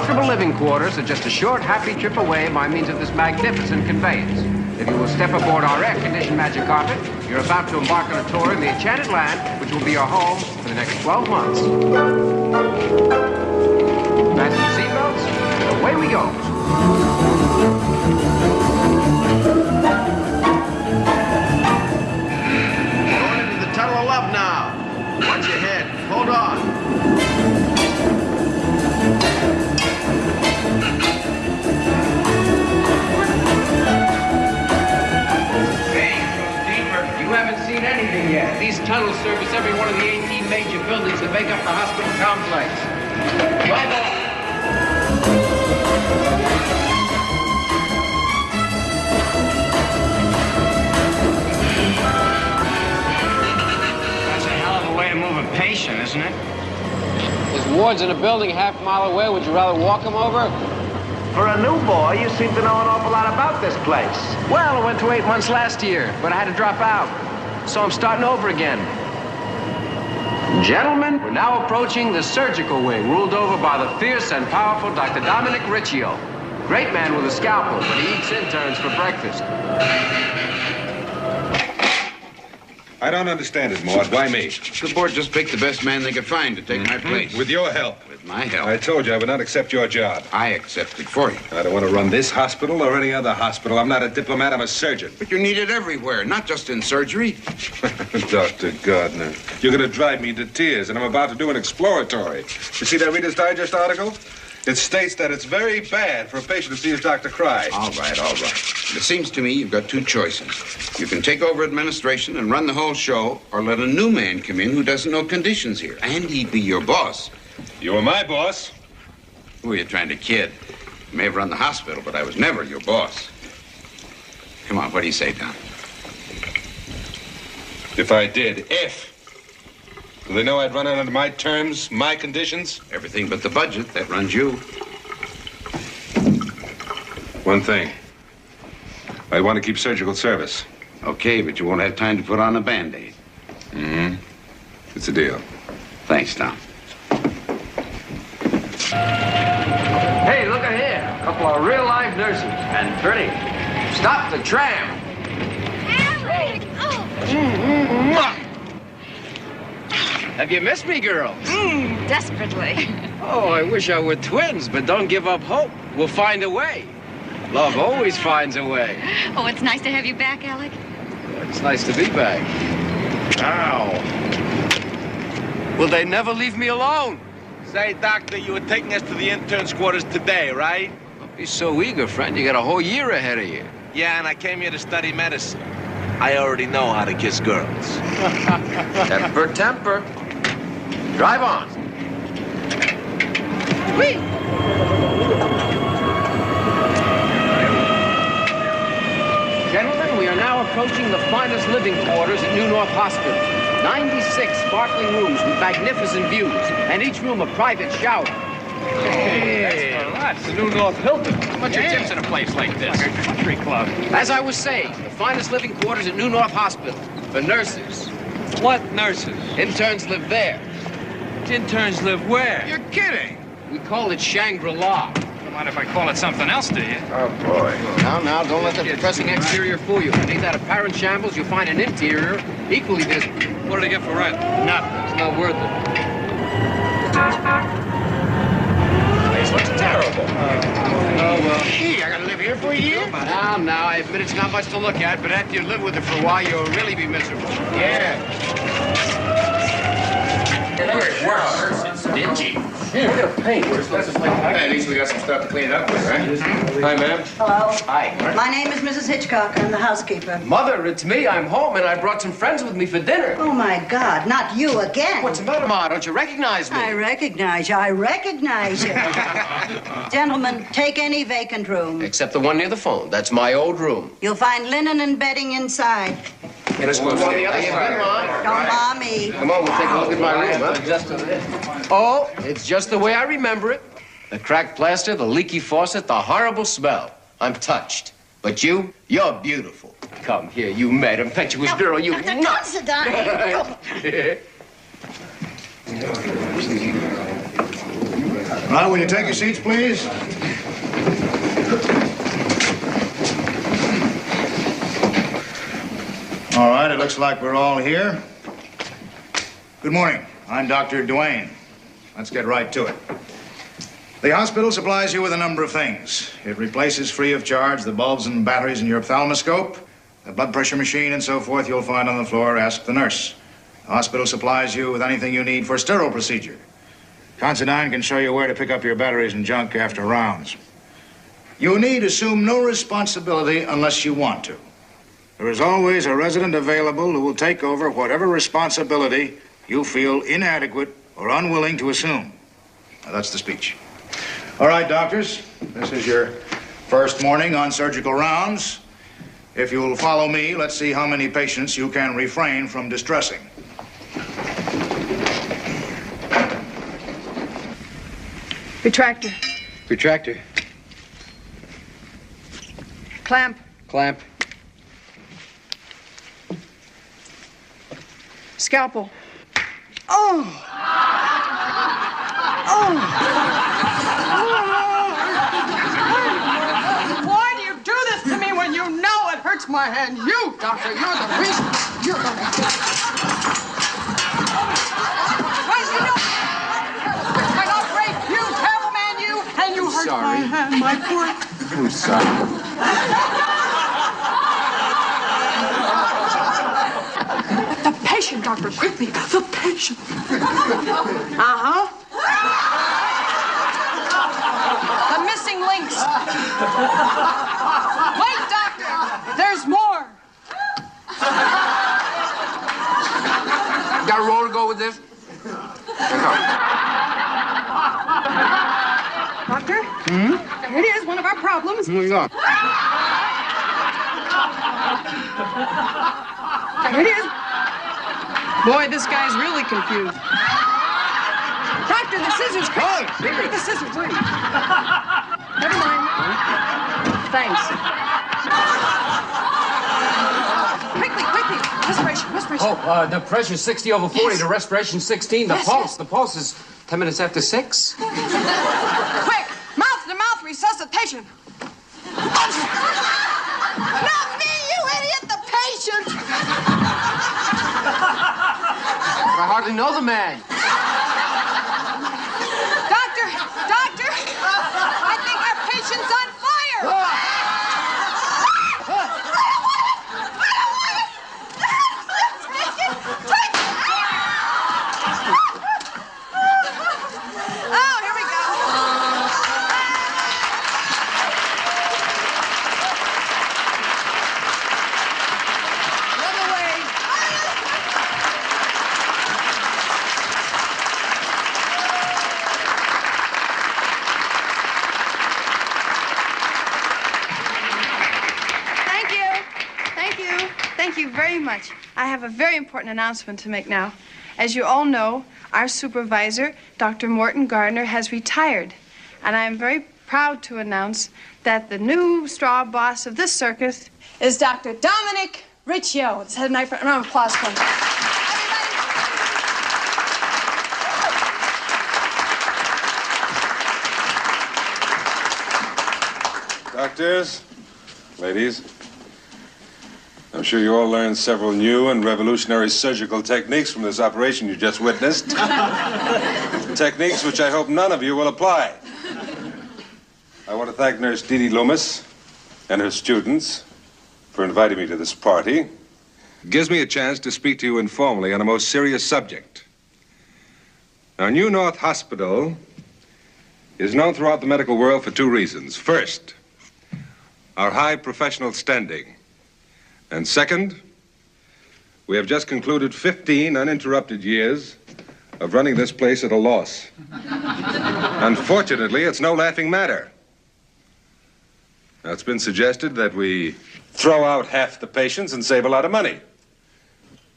Comfortable living quarters are just a short, happy trip away by means of this magnificent conveyance. If you will step aboard our air-conditioned magic carpet, you're about to embark on a tour in the enchanted land, which will be your home for the next 12 months. Fasten your seatbelts, and away we go. Going into the tunnel of love now. Watch your head. Hold on. You haven't seen anything yet. These tunnels service every one of the 18 major buildings that make up the hospital complex. Drive on. That's a hell of a way to move a patient, isn't it? There's wards in a building half a mile away. Would you rather walk them over? For a new boy, you seem to know an awful lot about this place. Well, I went to 8 months last year, but I had to drop out. So I'm starting over again. Gentlemen, we're now approaching the surgical wing, ruled over by the fierce and powerful Dr. Dominic Riccio. Great man with a scalpel, but he eats interns for breakfast. I don't understand it, Maud. Why me? The board just picked the best man they could find to take my place. With your help. With my help. I told you I would not accept your job. I accept it for you. I don't want to run this hospital or any other hospital. I'm not a diplomat, I'm a surgeon. But you're needed everywhere, not just in surgery. Dr. Gardner, you're going to drive me to tears, and I'm about to do an exploratory. You see that Reader's Digest article? It states that it's very bad for a patient to see his doctor cry. All right. It seems to me you've got two choices. You can take over administration and run the whole show, or let a new man come in who doesn't know conditions here, and he'd be your boss. You were my boss. Who are you trying to kid? You may have run the hospital, but I was never your boss. Come on, what do you say, Don? If I did, do they know I'd run it under my terms, my conditions? Everything but the budget. That runs you. One thing. I want to keep surgical service. Okay, but you won't have time to put on a Band-Aid. Mm-hmm. It's a deal. Thanks, Tom. Hey, look at here. A couple of real-life nurses. And pretty. Stop the tram. Alec! Oh. Have you missed me, girl? Desperately. Oh, I wish I were twins, but don't give up hope. We'll find a way. Love always finds a way. Oh, it's nice to have you back, Alec. It's nice to be back. Ow. Will they never leave me alone? Say, Doctor, you were taking us to the interns' quarters today, right? Don't be so eager, friend. You got a whole year ahead of you. Yeah, and I came here to study medicine. I already know how to kiss girls. Temper, temper. Drive on. Whee! Gentlemen, we are now approaching the finest living quarters at New North Hospital. 96 sparkling rooms with magnificent views, and each room a private shower. Hey, that's the New North Hilton. How much are tips in a place like this? Like a country club. As I was saying, the finest living quarters at New North Hospital for nurses. What nurses? Interns live there. Interns live where? You're kidding. We call it Shangri-La. Don't mind if I call it something else, do you? Oh, boy. Now, don't let the depressing exterior fool you. Beneath that apparent shambles, you'll find an interior equally dismal. What did I get for rent? Nothing. It's not worth it. This looks terrible. Oh, well. Gee, I gotta live here for a year? Now, I admit it's not much to look at, but after you live with it for a while, you'll really be miserable. Yeah. It's dingy. Look at the paint. At least we got some stuff to clean it up with, right? Hi, ma'am. Hello. Hi. My name is Mrs. Hitchcock. I'm the housekeeper. Mother, it's me. I'm home, and I brought some friends with me for dinner. Oh, my God. Not you again. What's the matter, Ma? Don't you recognize me? I recognize you. I recognize you. Gentlemen, take any vacant room. Except the one near the phone. That's my old room. You'll find linen and bedding inside. Let's go on the other side. Don't lie me. Come on, we'll take a look at my room, huh? Oh, it's just the way I remember it. The cracked plaster, the leaky faucet, the horrible smell. I'm touched. But you're beautiful. Come here, you mad, impetuous girl, you... Don't sit down. Now, will you take your seats, please? All right, it looks like we're all here. Good morning. I'm Dr. Duane. Let's get right to it. The hospital supplies you with a number of things. It replaces free of charge the bulbs and batteries in your ophthalmoscope, the blood pressure machine, and so forth you'll find on the floor. Ask the nurse. The hospital supplies you with anything you need for a sterile procedure. Considine can show you where to pick up your batteries and junk after rounds. You need assume no responsibility unless you want to. There is always a resident available who will take over whatever responsibility you feel inadequate or unwilling to assume. Now, that's the speech. All right, doctors, this is your first morning on surgical rounds. If you'll follow me, let's see how many patients you can refrain from distressing. Retractor. Retractor. Clamp. Clamp. Scalpel. Oh! Oh! Why do you do this to me when you know it hurts my hand? You, doctor, you're the reason. You're the reason. Right, you know, I don't break you, terrible man, you, and you hurt my hand, my poor. I'm sorry. The patient, doctor, quickly, the patient. Uh-huh. The missing links. Wait, doctor, there's more. Got a roll to go with this? Doctor? Here it is, one of our problems. Here we go. Here it is. Boy, this guy's really confused. Doctor, the scissors. Quick, quick, the scissors, please. Never mind. Thanks. Quickly, quickly. Respiration, respiration. Oh, the pressure's 60 over 40, Yes. the respiration 16. The Yes, pulse, yes. the pulse is 10 minutes after 6. Quick, mouth-to-mouth resuscitation. Not me, you idiot, the patient. I hardly know the man. Doctor, doctor, I think our patient's on fire. Oh, here we go. The other way. Thank you. Thank you. Thank you very much. I have a very important announcement to make now. As you all know, our supervisor, Dr. Morton Gardner, has retired. And I am very proud to announce that the new straw boss of this circus is Dr. Dominic Riccio. Let's have a round of applause for him. Doctors, ladies, I'm sure you all learned several new and revolutionary surgical techniques from this operation you just witnessed. Techniques which I hope none of you will apply. I want to thank Nurse Dee Dee Loomis and her students for inviting me to this party. It gives me a chance to speak to you informally on a most serious subject. Now, New North Hospital is known throughout the medical world for two reasons. First, our high professional standing. And second, we have just concluded 15 uninterrupted years of running this place at a loss. Unfortunately, it's no laughing matter. Now, it's been suggested that we throw out half the patients and save a lot of money.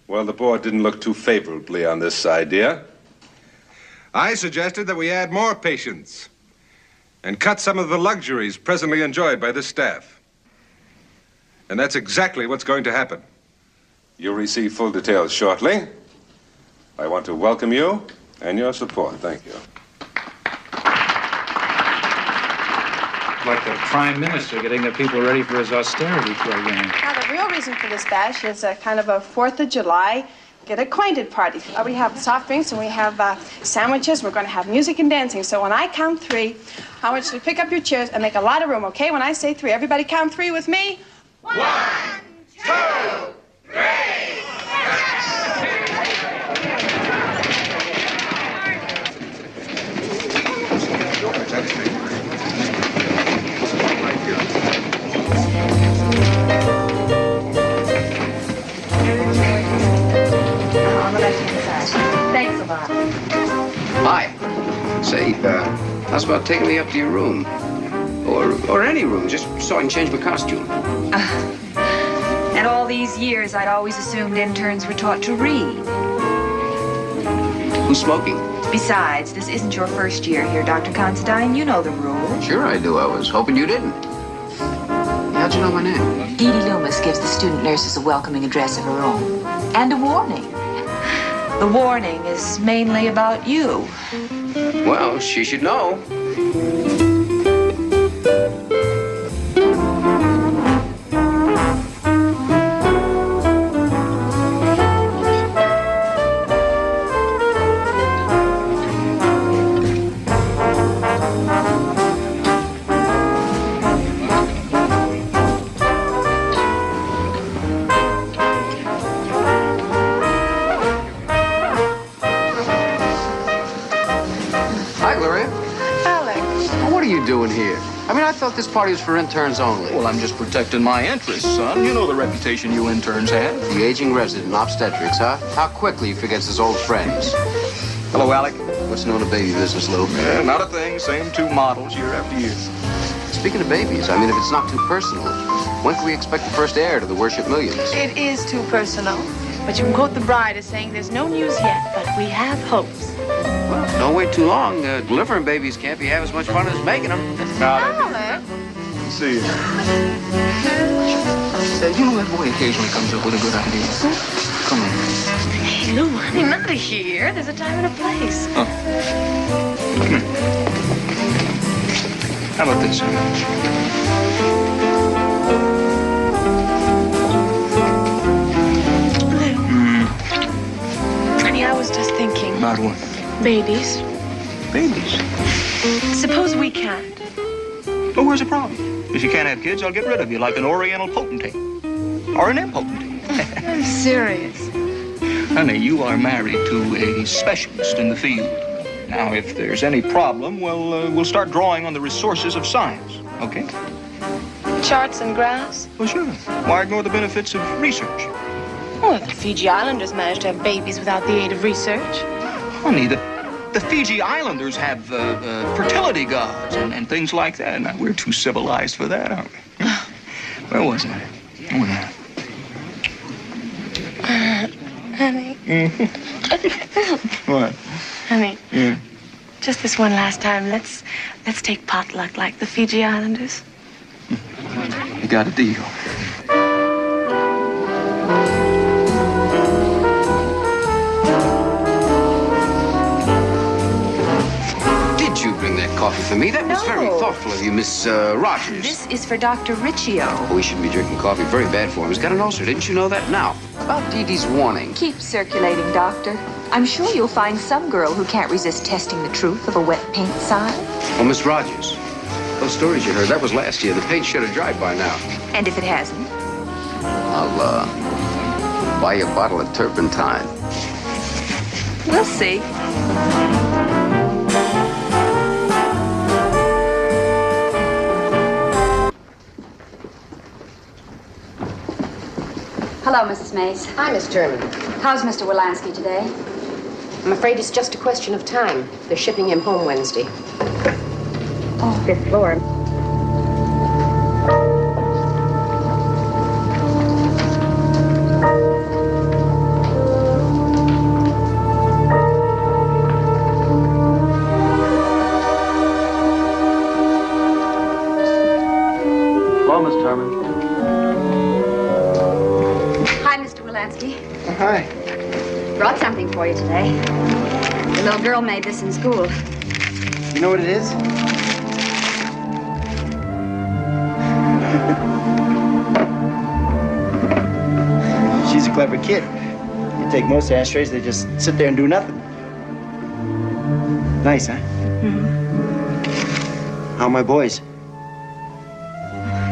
Well, the board didn't look too favorably on this idea. I suggested that we add more patients and cut some of the luxuries presently enjoyed by this staff. And that's exactly what's going to happen. You'll receive full details shortly. I want to welcome you and your support. Thank you. Like the Prime Minister getting the people ready for his austerity program. Now, the real reason for this bash is a kind of a 4th of July get acquainted party. We have soft drinks and we have sandwiches. We're going to have music and dancing. So when I count 3, I want you to pick up your chairs and make a lot of room, okay? When I say 3, everybody count 3 with me. 1, 2, 3. On the left-hand side. Thanks a lot. Hi. Say, how's about taking me up to your room? Or any room, just so I can change my costume. And all these years, I'd always assumed interns were taught to read. Who's smoking? Besides, this isn't your first year here, Dr. Considine. You know the rules. Sure I do. I was hoping you didn't. How'd you know my name? Dee Dee Loomis gives the student nurses a welcoming address of her own. And a warning. The warning is mainly about you. Well, she should know. Doing here? I mean, I thought this party was for interns only. Well, I'm just protecting my interests, son. You know the reputation you interns have. The aging resident in obstetrics, huh? How quickly he forgets his old friends. Hello, Alec. What's known to baby business, Lou? Yeah, not a thing. Same 2 models year after year. Speaking of babies, I mean, if it's not too personal, when can we expect the first heir to the Worship Millions? It is too personal. But you can quote the bride as saying there's no news yet, but we have hopes. Well, don't wait too long. Delivering babies can't be half as much fun as making them. Alec. See you. You know that boy occasionally comes up with a good idea. Come on. Hey, Lou, honey, not here. There's a time and a place. Oh. Come here. How about this? Honey, I was just thinking. About what? Babies. Babies? Suppose we can't. Well, where's the problem? If you can't have kids, I'll get rid of you like an Oriental potentate. Or an impotentate. I'm serious. Honey, you are married to a specialist in the field. Now, if there's any problem, well, we'll start drawing on the resources of science, okay? Charts and graphs? Well, sure. Why ignore the benefits of research? Well, if the Fiji Islanders managed to have babies without the aid of research. Honey, the Fiji Islanders have fertility gods and things like that. Now, we're too civilized for that, aren't we? Where was I? Oh, yeah. Honey. What? Honey. Yeah. Just this one last time, let's take potluck like the Fiji Islanders. You got a deal. Did you bring that coffee for me? That was very thoughtful of you, Miss Rogers. This is for Dr. Riccio. We shouldn't be drinking coffee. Very bad for him. He's got an ulcer. Didn't you know that? Now, about Dee Dee's warning. Keep circulating, Doctor. I'm sure you'll find some girl who can't resist testing the truth of a wet paint sign. Oh, Miss Rogers, those stories you heard, that was last year. The paint should have dried by now. And if it hasn't? I'll, buy you a bottle of turpentine. We'll see. Hello, Mrs. Mays. Hi, Miss German. How's Mr. Wilansky today? I'm afraid it's just a question of time. They're shipping him home Wednesday. Oh, 5th floor. Hello, Miss Terman. Hi, Mr. Wilansky. Hi. Brought something for you today. The little girl made this in school. You know what it is? clever kid. You take most ashtrays, they just sit there and do nothing. Nice, huh? How are my boys?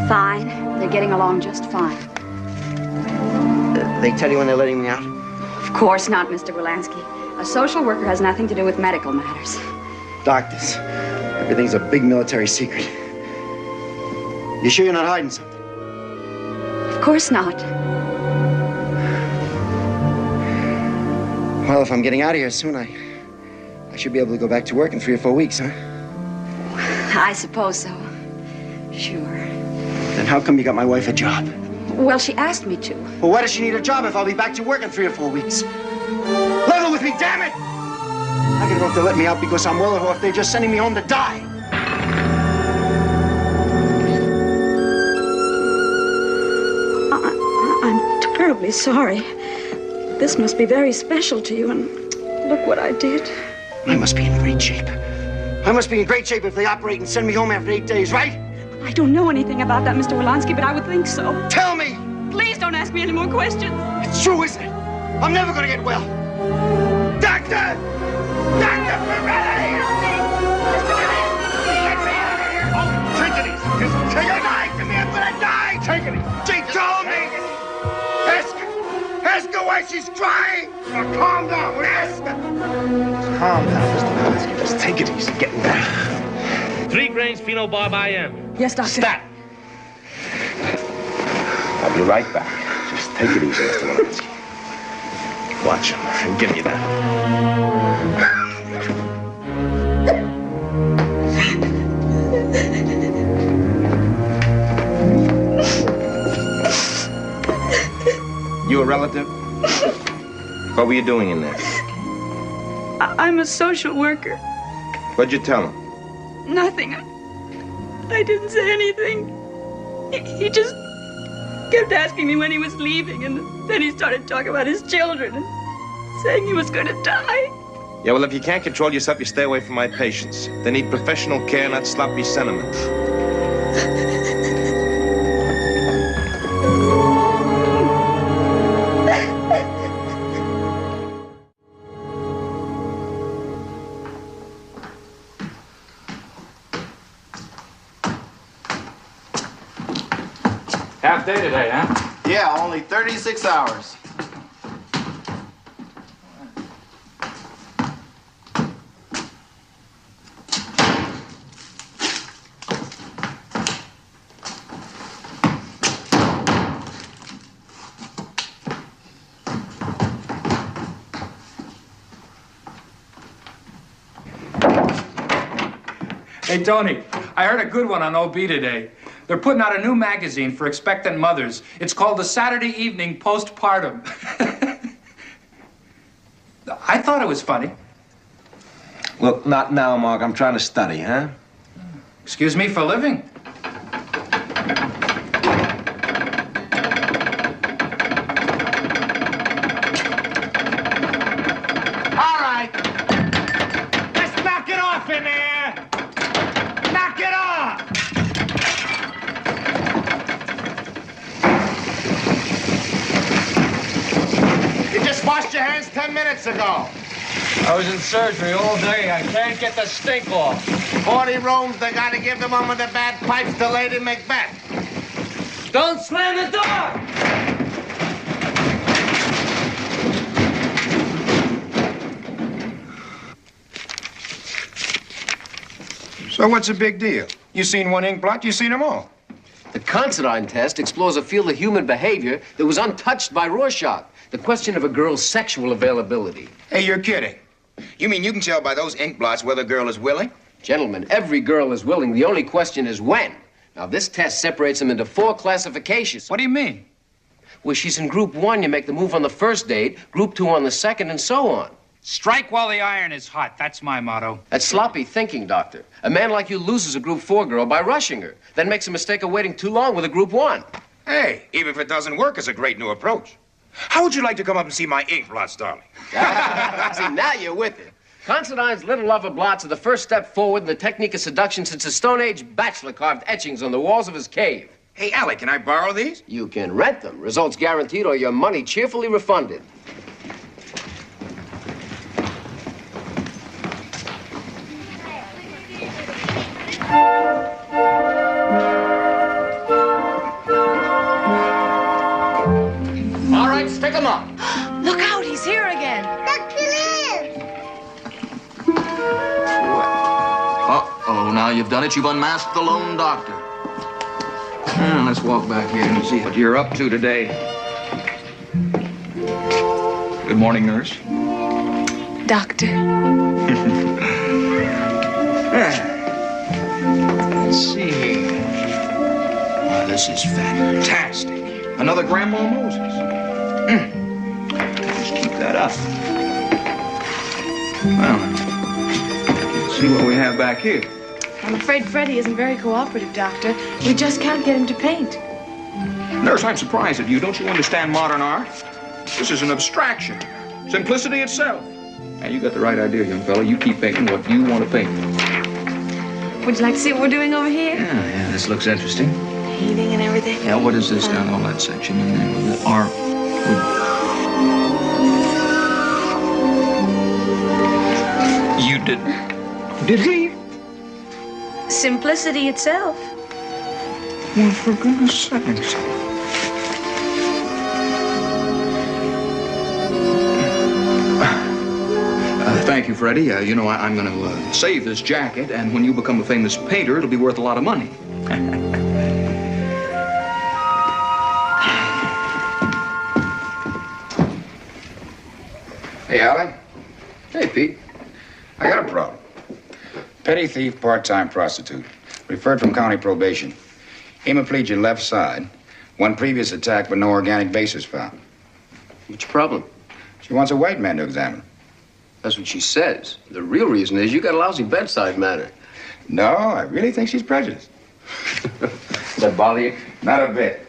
Fine. They're getting along just fine. They tell you when they're letting me out? Of course not, Mr. Wilansky. A social worker has nothing to do with medical matters. Doctors. Everything's a big military secret. You sure you're not hiding something? Of course not. Well, if I'm getting out of here soon, I should be able to go back to work in 3 or 4 weeks, huh? I suppose so. Sure. Then how come you got my wife a job? Well, she asked me to. Well, why does she need a job if I'll be back to work in 3 or 4 weeks? Level with me, damn it! I don't know if they'll let me out because I'm well or if they're just sending me home to die. I'm terribly sorry. This must be very special to you, and look what I did. I must be in great shape. I must be in great shape if they operate and send me home after 8 days, right? I don't know anything about that, Mr. Wilansky, but I would think so. Tell me! Please don't ask me any more questions. It's true, isn't it? I'm never gonna get well. Doctor! Doctor Ferretti! Let me out of here! Oh, take it easy. Just take it easy. To me, I'm gonna die. Take it easy. She told me. Ask her why she's crying. Now, calm down. Ask her. Calm down, Mr. Wilansky. Just take it easy. Get back. 3 grains phenobarb IM. Yes, Doctor. Stop. I'll be right back. Just take it easy, Mr. Wilansky. Watch him and give me that. You a relative? What were you doing in there? I'm a social worker. What'd you tell him? Nothing. I didn't say anything. He just kept asking me when he was leaving, and then he started talking about his children and saying he was going to die. Yeah, well, if you can't control yourself, you stay away from my patients. They need professional care, not sloppy sentiment. Half day today, huh? Yeah, only 36 hours. Hey, Tony, I heard a good one on OB today. They're putting out a new magazine for expectant mothers. It's called the Saturday Evening Postpartum. I thought it was funny. Look, not now, Mark. I'm trying to study, huh? Excuse me for living. All right. Let's knock it off in there. Knock it off. You just washed your hands 10 minutes ago. I was in surgery all day. I can't get the stink off. 40 rooms, they gotta give the woman the bad pipes to Lady Macbeth. Don't slam the door! So what's the big deal? You seen one ink blot, you seen them all. The Considine test explores a field of human behavior that was untouched by Rorschach. The question of a girl's sexual availability. Hey, you're kidding. You mean you can tell by those ink blots whether a girl is willing? Gentlemen, every girl is willing. The only question is when. Now, this test separates them into 4 classifications. What do you mean? Well, she's in group 1, you make the move on the first date, group 2 on the second, and so on. Strike while the iron is hot. That's my motto. That's sloppy thinking, Doctor. A man like you loses a group 4 girl by rushing her, then makes a mistake of waiting too long with a group 1. Hey, even if it doesn't work, it's a great new approach. How would you like to come up and see my ink blots, darling? See, now you're with it. Considine's little lover blots are the first step forward in the technique of seduction since the Stone Age bachelor carved etchings on the walls of his cave. Hey, Alec, can I borrow these? You can rent them. Results guaranteed or your money cheerfully refunded. All right, stick 'em up. Look out, he's here again. Uh-oh, now you've done it. You've unmasked the lone doctor. Now, let's walk back here and see what you're up to today. Good morning, nurse. Doctor. Let's see. Oh, this is fantastic. Another Grandma Moses. Just keep that up. Well, let's see what we have back here. I'm afraid Freddie isn't very cooperative, Doctor. We just can't get him to paint. Nurse, I'm surprised at you. Don't you understand modern art? This is an abstraction. Simplicity itself. Now, you got the right idea, young fella. You keep painting what you want to paint. Would you like to see what we're doing over here? Yeah, this looks interesting. Painting and everything. Yeah, what is this down all that section in there? With the art. You did. Did he? Simplicity itself. Well, for goodness sakes. Thank you, Freddie. You know, I'm going to save this jacket, and when you become a famous painter, it'll be worth a lot of money. Hey, Alec. Hey, Pete. I got a problem. Petty thief, part-time prostitute. Referred from county probation. Hemiplegia left side. One previous attack, but no organic basis found. What's your problem? She wants a white man to examine. That's what she says. The real reason is you got a lousy bedside manner. No, I really think she's prejudiced. Does that bother you? Not a bit.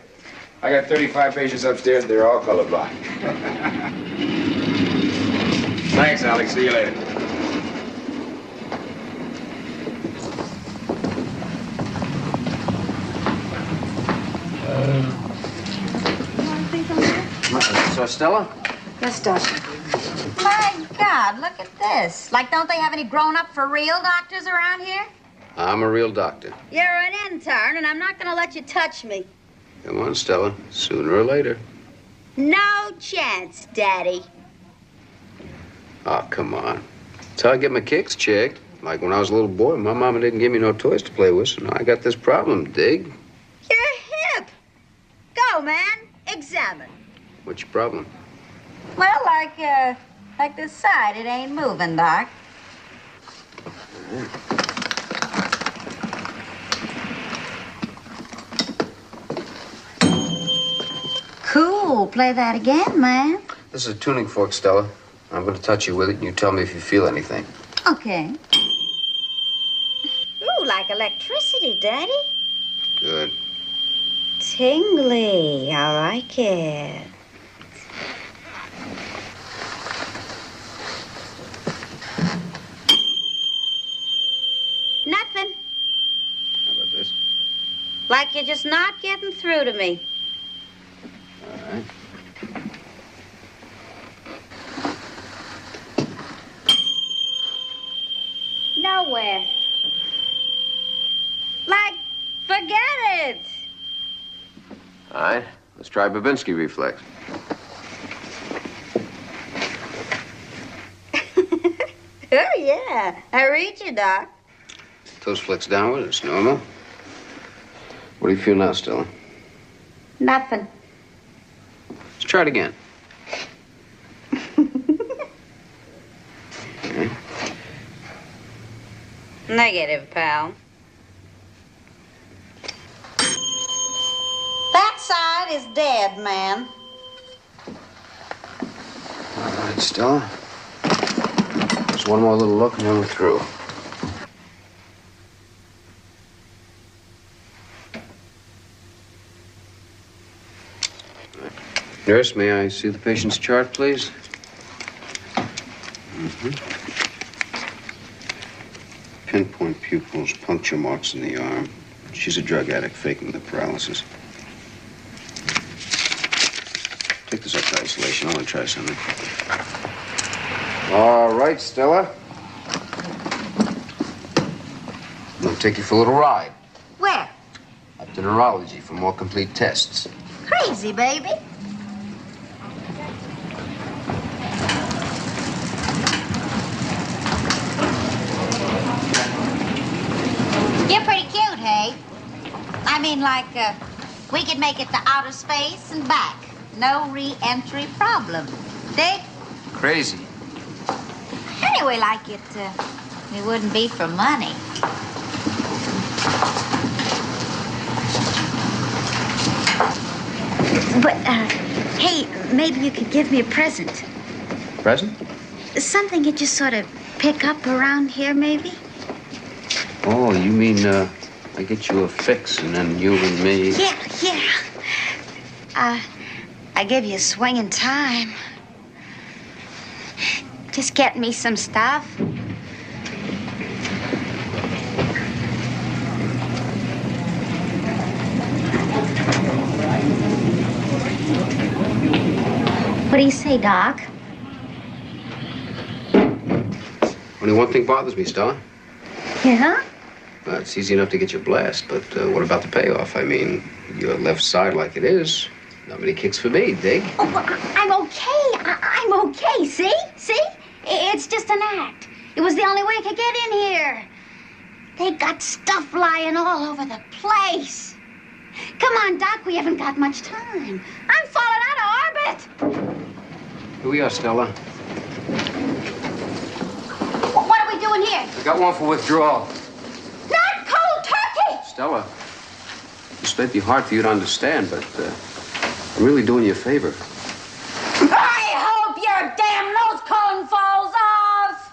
I got 35 patients upstairs. They're all colorblind. Thanks, Alex. See you later. So, Stella? Yes, Doctor. My God, look at this. Like, don't they have any grown-up for real doctors around here? I'm a real doctor. You're an intern, and I'm not gonna let you touch me. Come on, Stella. Sooner or later. No chance, Daddy. Oh, come on. That's how I get my kicks, chick. Like when I was a little boy, my mama didn't give me no toys to play with, so now I got this problem, dig? You're hip. Go, man. Examine. What's your problem? Well, like this side, it ain't moving, Doc. Cool. Play that again, man. This is a tuning fork, Stella. I'm going to touch you with it, and you tell me if you feel anything. Okay. Ooh, like electricity, Daddy. Good. Tingly. I like it. Nothing. How about this? Like you're just not getting through to me. All right. Nowhere. Like, forget it. All right. Let's try Babinski reflex. Oh, yeah. I read you, Doc. Toes flex downward. It's normal. What do you feel now, Stella? Nothing. Let's try it again. Okay. Negative, pal. That side is dead, man. All right, Stella. Just one more little look and then we're through. Nurse, may I see the patient's chart, please? Pinpoint pupils, puncture marks in the arm. She's a drug addict faking the paralysis. Take this up to isolation. I want to try something. All right, Stella. I'll take you for a little ride. Where? Up to neurology for more complete tests. Crazy, baby. You're pretty cute, hey? I mean, like, we could make it to outer space and back. No re-entry problem. Dig? Crazy. Anyway, like it wouldn't be for money. But, hey, maybe you could give me a present. Present? Something you just sort of pick up around here, maybe? Oh, you mean, I get you a fix and then you and me... Yeah. I give you a swing in time. Just get me some stuff. What do you say, Doc? Only one thing bothers me, Stella. Yeah? Well, it's easy enough to get your blast, but what about the payoff? I mean, your left side like it is. Not many kicks for me, dig? Oh, well, I'm okay. I'm okay, see? See? It's just an act. It was the only way I could get in here. They got stuff lying all over the place. Come on, Doc, we haven't got much time. I'm falling out of orbit. Here we are, Stella. What are we doing here? I got one for withdrawal. Not cold turkey! Stella, this may be hard for you to understand, but I'm really doing you a favor. I hope your damn nose cone falls off!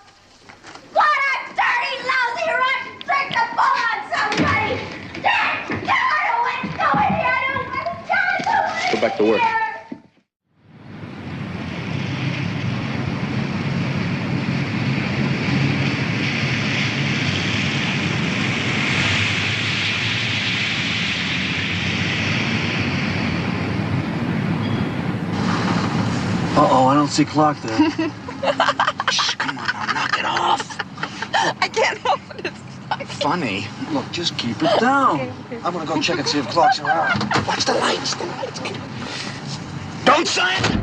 What a dirty, lousy, rotten trick to pull on somebody! Go in here! Let's go back to work. Uh-oh, I don't see Clark there. Shh, come on now, knock it off. I can't help it. It's Funny. Look, just keep it down. Okay. I'm gonna go check and see if Clark's around. Watch the lights, Don't sign it!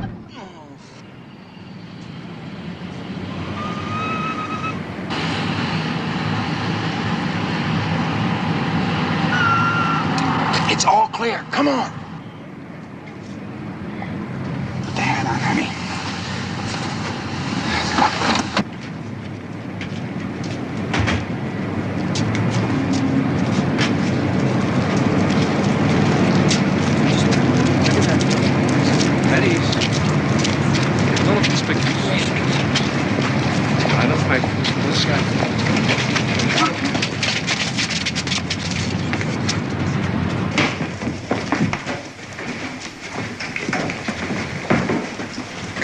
It's all clear. Come on. Put the hat on, honey.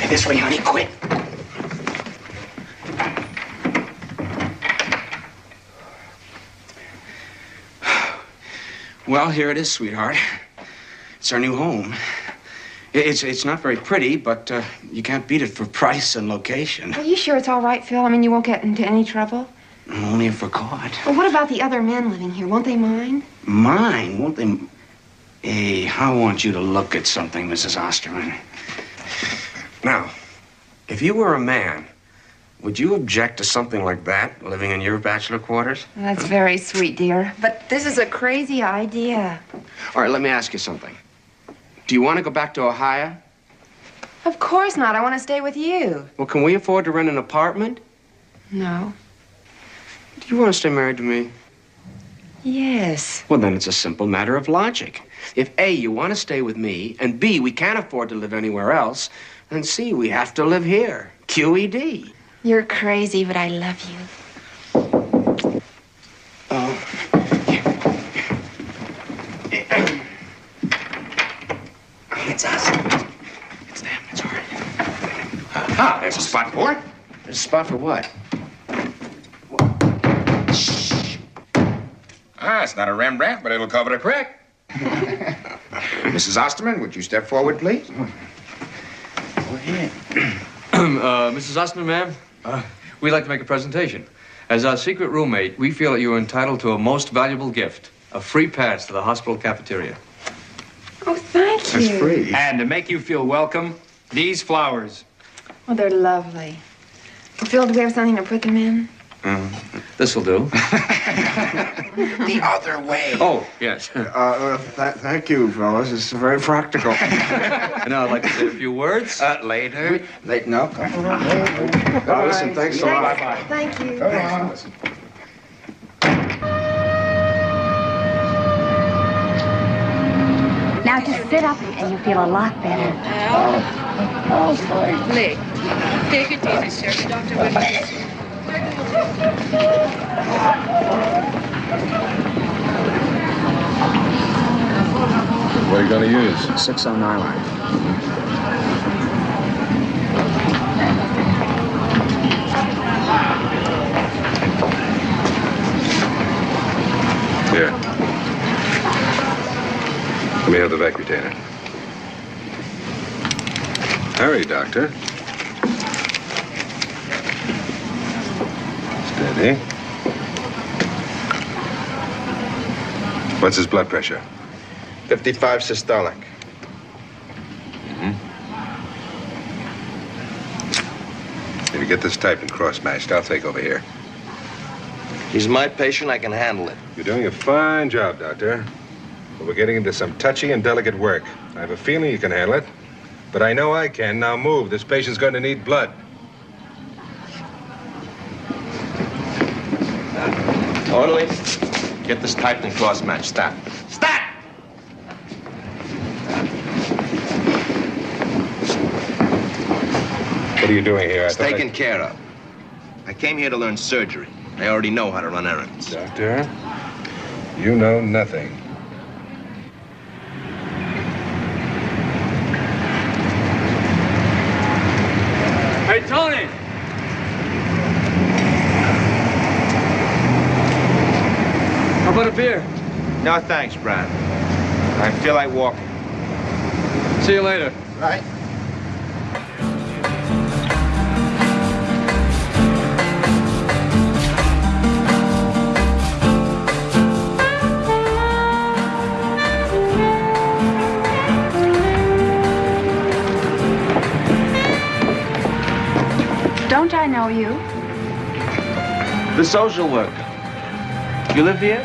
This way, honey, quick. Well, here it is, sweetheart. It's our new home. It's not very pretty, but you can't beat it for price and location. Are you sure it's all right, Phil? I mean, you won't get into any trouble? Only if we're caught. Well, what about the other men living here? Won't they mind? Mine? Won't they? Hey, I want you to look at something, Mrs. Osterman. Now, if you were a man, would you object to something like that, living in your bachelor quarters? That's very sweet, dear. But this is a crazy idea. All right, let me ask you something. Do you want to go back to Ohio? Of course not. I want to stay with you. Well, can we afford to rent an apartment? No. Do you want to stay married to me? Yes. Well, then it's a simple matter of logic. If A, you want to stay with me, and B, we can't afford to live anywhere else, then C, we have to live here. QED. You're crazy, but I love you. Oh. It's us. It's them. It's all right. Ah, there's a spot for it. There's a spot for what? Shh. Ah, it's not a Rembrandt, but it'll cover the crack. Mrs. Osterman, would you step forward, please? ahead. Mrs. Ostman, ma'am, we'd like to make a presentation. As our secret roommate, we feel that you are entitled to a most valuable gift, a free pass to the hospital cafeteria. Oh, thank you. That's free. And to make you feel welcome, these flowers. Oh, they're lovely. Phil, do we have something to put them in? This'll do. The other way. Oh, yes. Thank you, fellas. It's very practical. Now I'd like to say a few words. Later. No, come on. Listen, thanks a lot. Bye-bye. Thank you. Come on. Now just sit up and you'll feel a lot better. Lee, take it easy, sir. Dr. Williams. What are you going to use? 609 line. Here. Let me have the Vecutainer. Hurry, Doctor. Steady. What's his blood pressure? 55 systolic. If you get this typed and cross-matched, I'll take over here. He's my patient. I can handle it. You're doing a fine job, Doctor. But we're getting into some touchy and delicate work. I have a feeling you can handle it. But I know I can. Now move. This patient's going to need blood. Orderly, get this typed and cross-matched. Stop. Stop! What are you doing here? It's taken care of. I came here to learn surgery. I already know how to run errands. Doctor, you know nothing. Hey, Tony! How about a beer? No, thanks, Brad. I feel like walking. See you later. Right. Don't I know you? The social worker. You live here?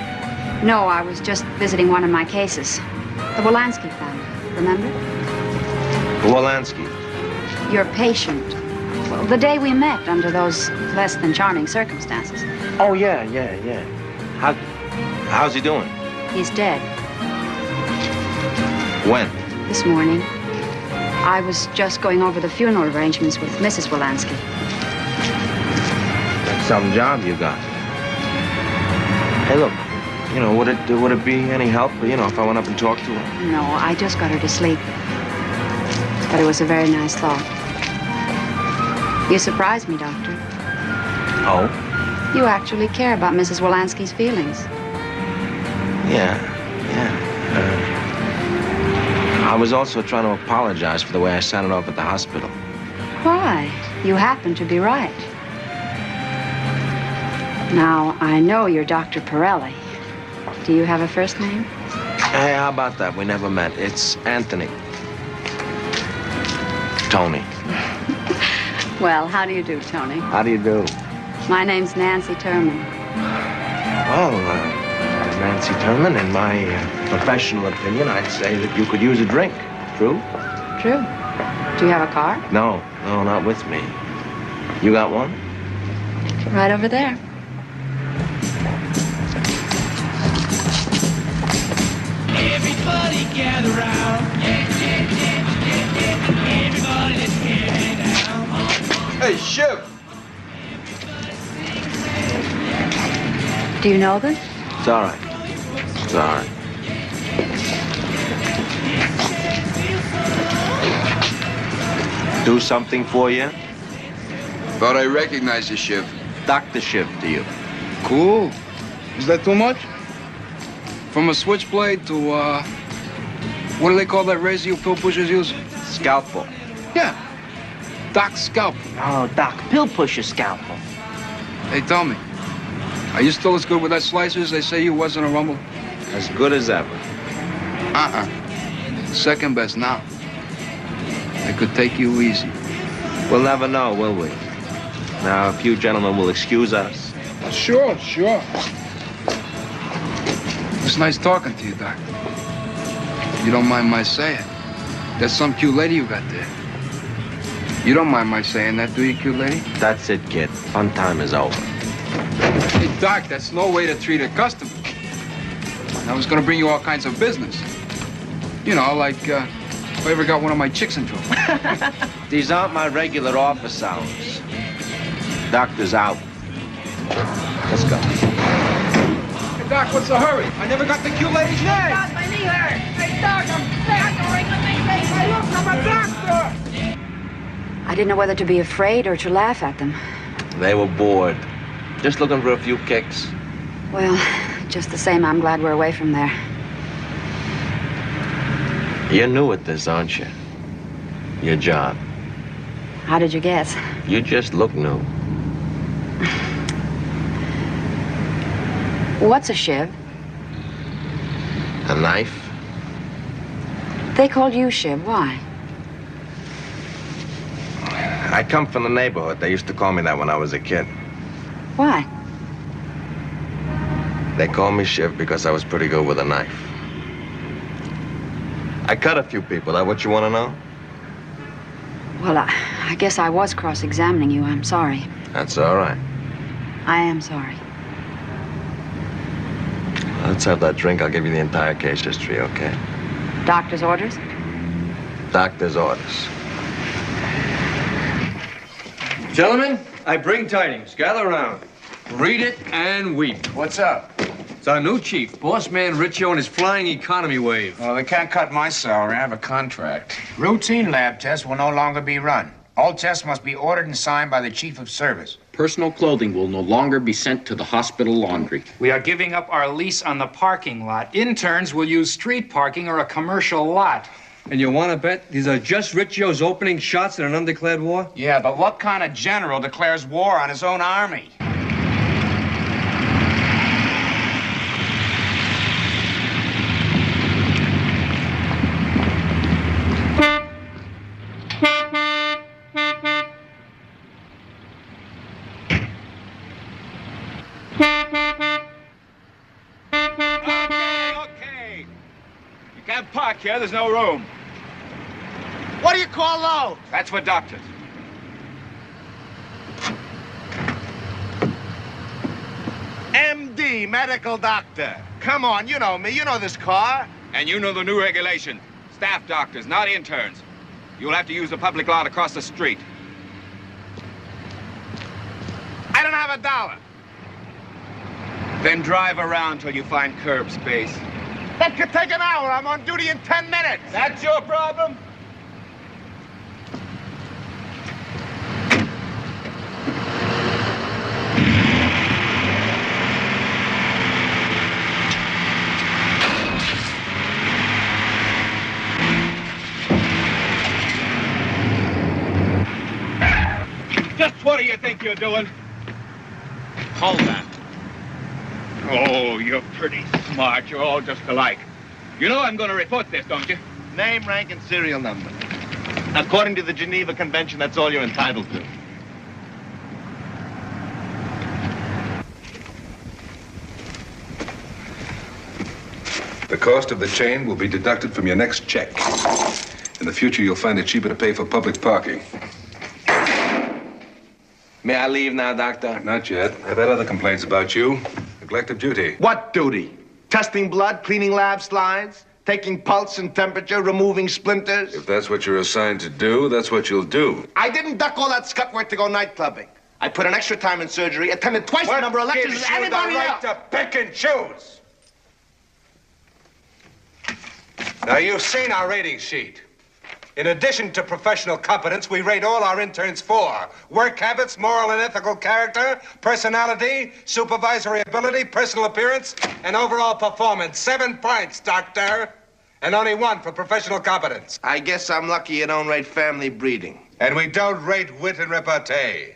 No, I was just visiting one of my cases. The Wolanski family, remember? Wolanski. Your patient. Well, the day we met under those less than charming circumstances. Oh, yeah. How's he doing? He's dead. When? This morning. I was just going over the funeral arrangements with Mrs. Wolanski. That's some job you got. Hey, look. You know, would it be any help, you know, if I went up and talked to her? No, I just got her to sleep. But it was a very nice thought. You surprised me, Doctor. Oh? You actually care about Mrs. Wolanski's feelings. Yeah. I was also trying to apologize for the way I sounded off at the hospital. Why? You happen to be right. Now, I know you're Dr. Pirelli. Do you have a first name? Hey, how about that? We never met. It's Anthony. Tony. Well, how do you do, Tony? How do you do? My name's Nancy Turman. Well, Nancy Turman, in my professional opinion, I'd say that you could use a drink. True? True. Do you have a car? No, not with me. You got one? Right over there. Everybody gather round. Everybody, let's get down. Hey, Shiv! Do you know them? It's all right. It's all right. Do something for you? Thought I recognized you, Shiv. Dr. Shiv to you. Cool. Is that too much? From a switchblade to, what do they call that razor you pill pushers use? Scalpel. Yeah. Doc's scalpel. Oh, Doc, pill pusher scalpel. Hey, tell me, are you still as good with that slicer as they say you was in a rumble? As good as ever. Second best now. They could take you easy. We'll never know, will we? Now, if you gentlemen will excuse us. Sure. It's nice talking to you, Doc. You don't mind my saying. There's some cute lady you got there. You don't mind my saying that, do you, cute lady? That's it, kid. Fun time is over. Hey, Doc, that's no way to treat a customer. I was gonna bring you all kinds of business. You know, like, if I ever got one of my chicks in trouble. These aren't my regular office hours. Doctor's out. Let's go. Hey, Doc, what's the hurry? I never got the cute lady's name. Doc, my knee hurts. Hey, Doc, I'm sick. Hey, look, I'm a doctor. I didn't know whether to be afraid or to laugh at them. They were bored. Just looking for a few kicks. Well, just the same, I'm glad we're away from there. You're new at this, aren't you? Your job. How did you guess? You just look new. What's a shiv? A knife? They called you Shiv. Why? I come from the neighborhood. They used to call me that when I was a kid. Why? They called me Shiv because I was pretty good with a knife. I cut a few people. That what you want to know? Well, I guess I was cross-examining you. I'm sorry. That's all right. I am sorry. Let's have that drink. I'll give you the entire case history, okay? Doctor's orders? Doctor's orders. Gentlemen, I bring tidings. Gather around. Read it and weep. What's up? It's our new chief, boss man Riccio and his flying economy wave. Well, they can't cut my salary. I have a contract. Routine lab tests will no longer be run. All tests must be ordered and signed by the chief of service. Personal clothing will no longer be sent to the hospital laundry. We are giving up our lease on the parking lot. Interns will use street parking or a commercial lot. And you want to bet these are just Riccio's opening shots in an undeclared war? Yeah, but what kind of general declares war on his own army? Okay. You can't park here. There's no room. What do you call low? That's for doctors. MD, medical doctor. Come on, you know me. You know this car. And you know the new regulation. Staff doctors, not interns. You'll have to use the public lot across the street. I don't have $1. Then drive around till you find curb space. That could take an hour. I'm on duty in 10 minutes. That's your problem? Just what do you think you're doing? Hold that. Oh, you're pretty smart. You're all just alike. You know I'm going to report this, don't you? Name, rank, and serial number. According to the Geneva Convention, that's all you're entitled to. The cost of the chain will be deducted from your next check. In the future, you'll find it cheaper to pay for public parking. May I leave now, Doctor? Not yet. I've had other complaints about you. Neglect of duty. What duty? Testing blood, cleaning lab slides, taking pulse and temperature, removing splinters? If that's what you're assigned to do, that's what you'll do. I didn't duck all that scut work to go night clubbing. I put in extra time in surgery, attended twice the number of lectures as anybody else. to pick and choose? Now, you've seen our rating sheet. In addition to professional competence, we rate all our interns for work habits, moral and ethical character, personality, supervisory ability, personal appearance, and overall performance. 7 points, Doctor. And only 1 for professional competence. I guess I'm lucky you don't rate family breeding. And we don't rate wit and repartee.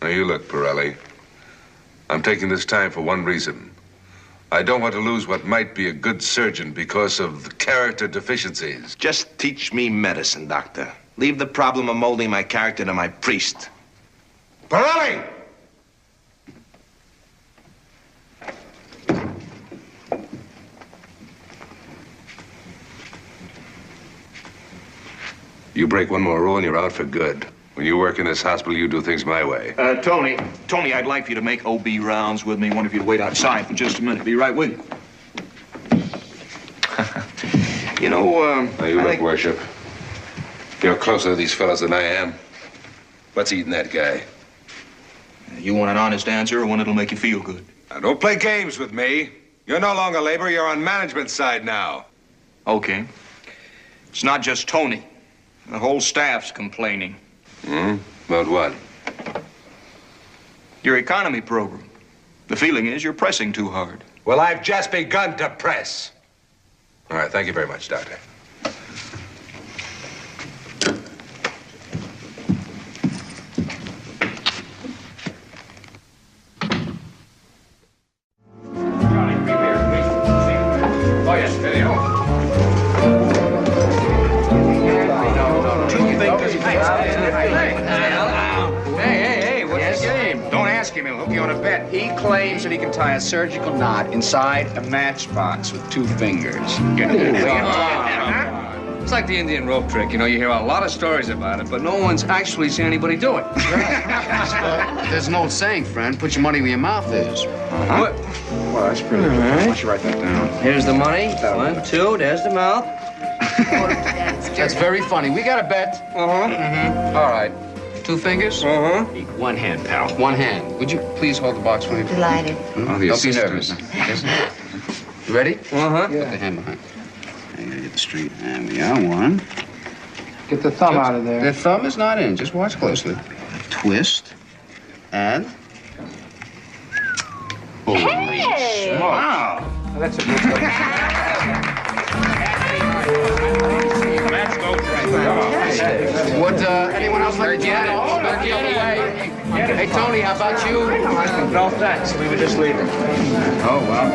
Now, you look, Pirelli. I'm taking this time for one reason. I don't want to lose what might be a good surgeon because of character deficiencies. Just teach me medicine, Doctor. Leave the problem of molding my character to my priest. Pirelli! You break one more rule and you're out for good. When you work in this hospital, you do things my way. Tony, I'd like for you to make OB rounds with me. One of you to wait outside for just a minute. Be right with you. You know, Now, you look, Worship. You're closer to these fellas than I am. What's eating that guy? You want an honest answer or one that'll make you feel good? Now, don't play games with me. You're no longer labor. You're on management side now. Okay. It's not just Tony. The whole staff's complaining. About what? Your economy program. The feeling is you're pressing too hard. Well, I've just begun to press. All right, thank you very much, Doctor. Oh, yes, video. Hey, what's the game? Don't ask him. He'll hook you on a bet. He claims that he can tie a surgical knot inside a matchbox with 2 fingers. It's like the Indian rope trick. You know, you hear a lot of stories about it, but no one's actually seen anybody do it. There's an old saying, friend. Put your money where your mouth is. What? Well, that's pretty good. Why don't you write that down? Here's the money. 1, 2, there's the mouth. That's very funny. We got a bet. All right. 2 fingers? One hand, pal. One hand. Would you please hold the box for me? Delighted. Don't be nervous. You ready? Yeah. Put the hand behind. I gotta get the street. There we are. 1. Get the thumb out of there. The thumb is not in. Just watch closely. Twist. And... Hey! Wow. That's a good one. Would anyone else like to get it? Hey, Tony, how about you? No thanks. We were just leaving. Oh, well.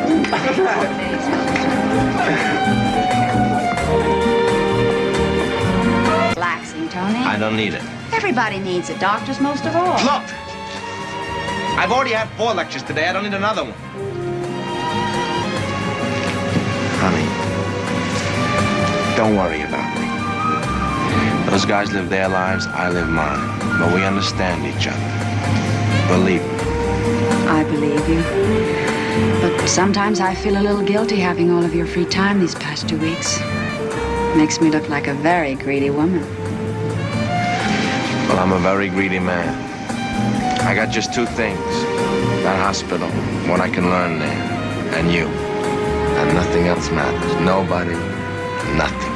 Relaxing, Tony. I don't need it. Everybody needs it. Doctors most of all. Look! I've already had 4 lectures today. I don't need another one. Honey, don't worry about me. Those guys live their lives, I live mine. But we understand each other. Believe me. I believe you. But sometimes I feel a little guilty having all of your free time these past 2 weeks. Makes me look like a very greedy woman. Well, I'm a very greedy man. I got just 2 things. That hospital, what I can learn there, and you. And nothing else matters. Nobody, nothing.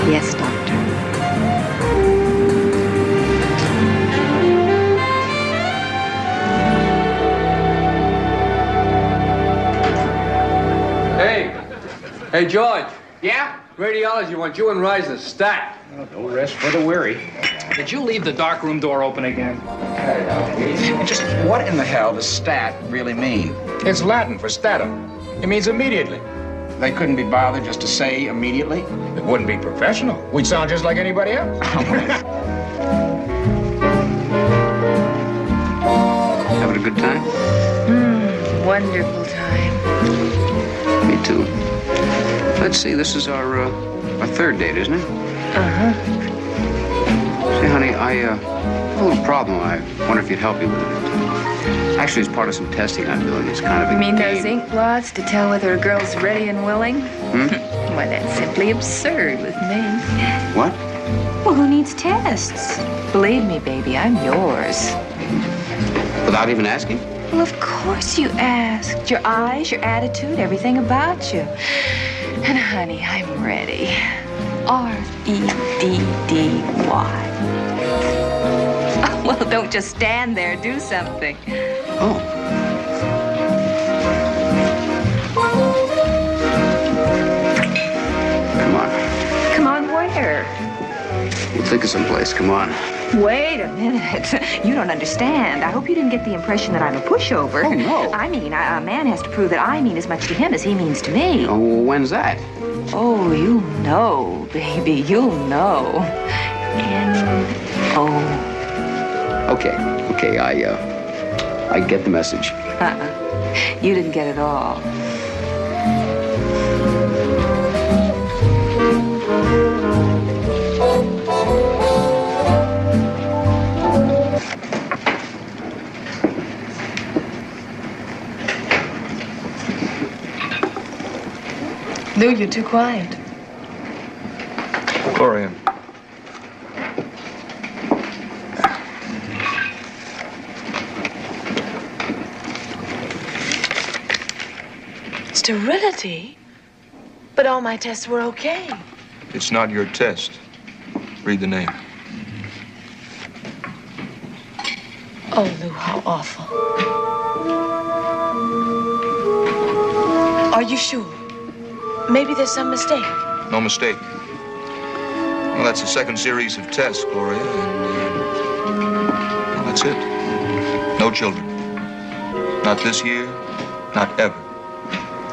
Yes, Doctor. Hey, George. Yeah? Radiology wants you and Riser stat. No rest for the weary. Did you leave the dark room door open again? Just what in the hell does stat really mean? It's Latin for statum. It means immediately. They couldn't be bothered just to say immediately? It wouldn't be professional. We'd sound just like anybody else. Having a good time? Wonderful time. Me too. Let's see, this is our 3rd date, isn't it? Say, honey, I have a little problem. I wonder if you'd help me with it. Actually, it's part of some testing I'm doing. It's kind of a You mean game. those ink blots to tell whether a girl's ready and willing? Why, that's simply absurd with me. What? Well, who needs tests? Believe me, baby, I'm yours. Without even asking? Well, of course you asked. Your eyes, your attitude, everything about you. And honey, I'm ready. R-E-D-D-Y. Oh, well, don't just stand there. Do something. Oh. Come on, where? take us someplace. Come on. Wait a minute. You don't understand. I hope you didn't get the impression that I'm a pushover. Oh, no. I mean, a man has to prove that I mean as much to him as he means to me. Oh, when's that? Oh, you'll know, baby. You'll know. N-O. Okay, I get the message. You didn't get it all. Lou, you're too quiet. Gloria. Sterility? But all my tests were okay. It's not your test. Read the name. Oh, Lou, how awful. Are you sure? Maybe there's some mistake. No mistake. Well, that's the second series of tests, Gloria, and well, that's it. No children. Not this year, not ever.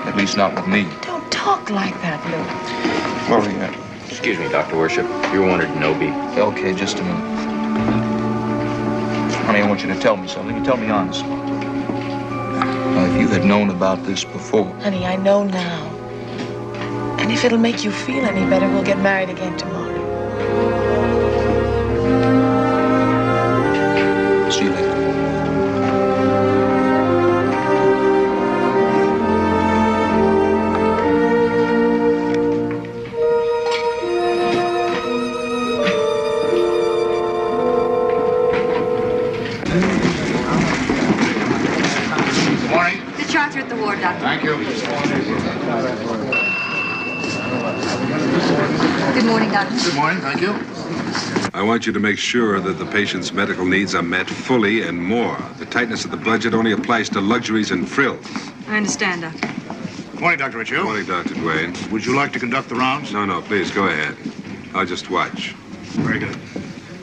At least not with me. Don't talk like that, Lou. Gloria. Excuse me, Dr. Worship. You're wanted in OB. Okay, just a minute. Honey, I want you to tell me something. You tell me honestly. Now, if you had known about this before... Honey, I know now. And if it'll make you feel any better, we'll get married again tomorrow. See you later. Good morning. The charts are at the ward, Doctor. Thank you. Good morning, Doctor. Good morning. Thank you. I want you to make sure that the patient's medical needs are met fully and more. The tightness of the budget only applies to luxuries and frills. I understand, Doctor. Good morning, Dr. Ritchie. Morning, Dr. Duane. Would you like to conduct the rounds? No, please, go ahead. I'll just watch. Very good.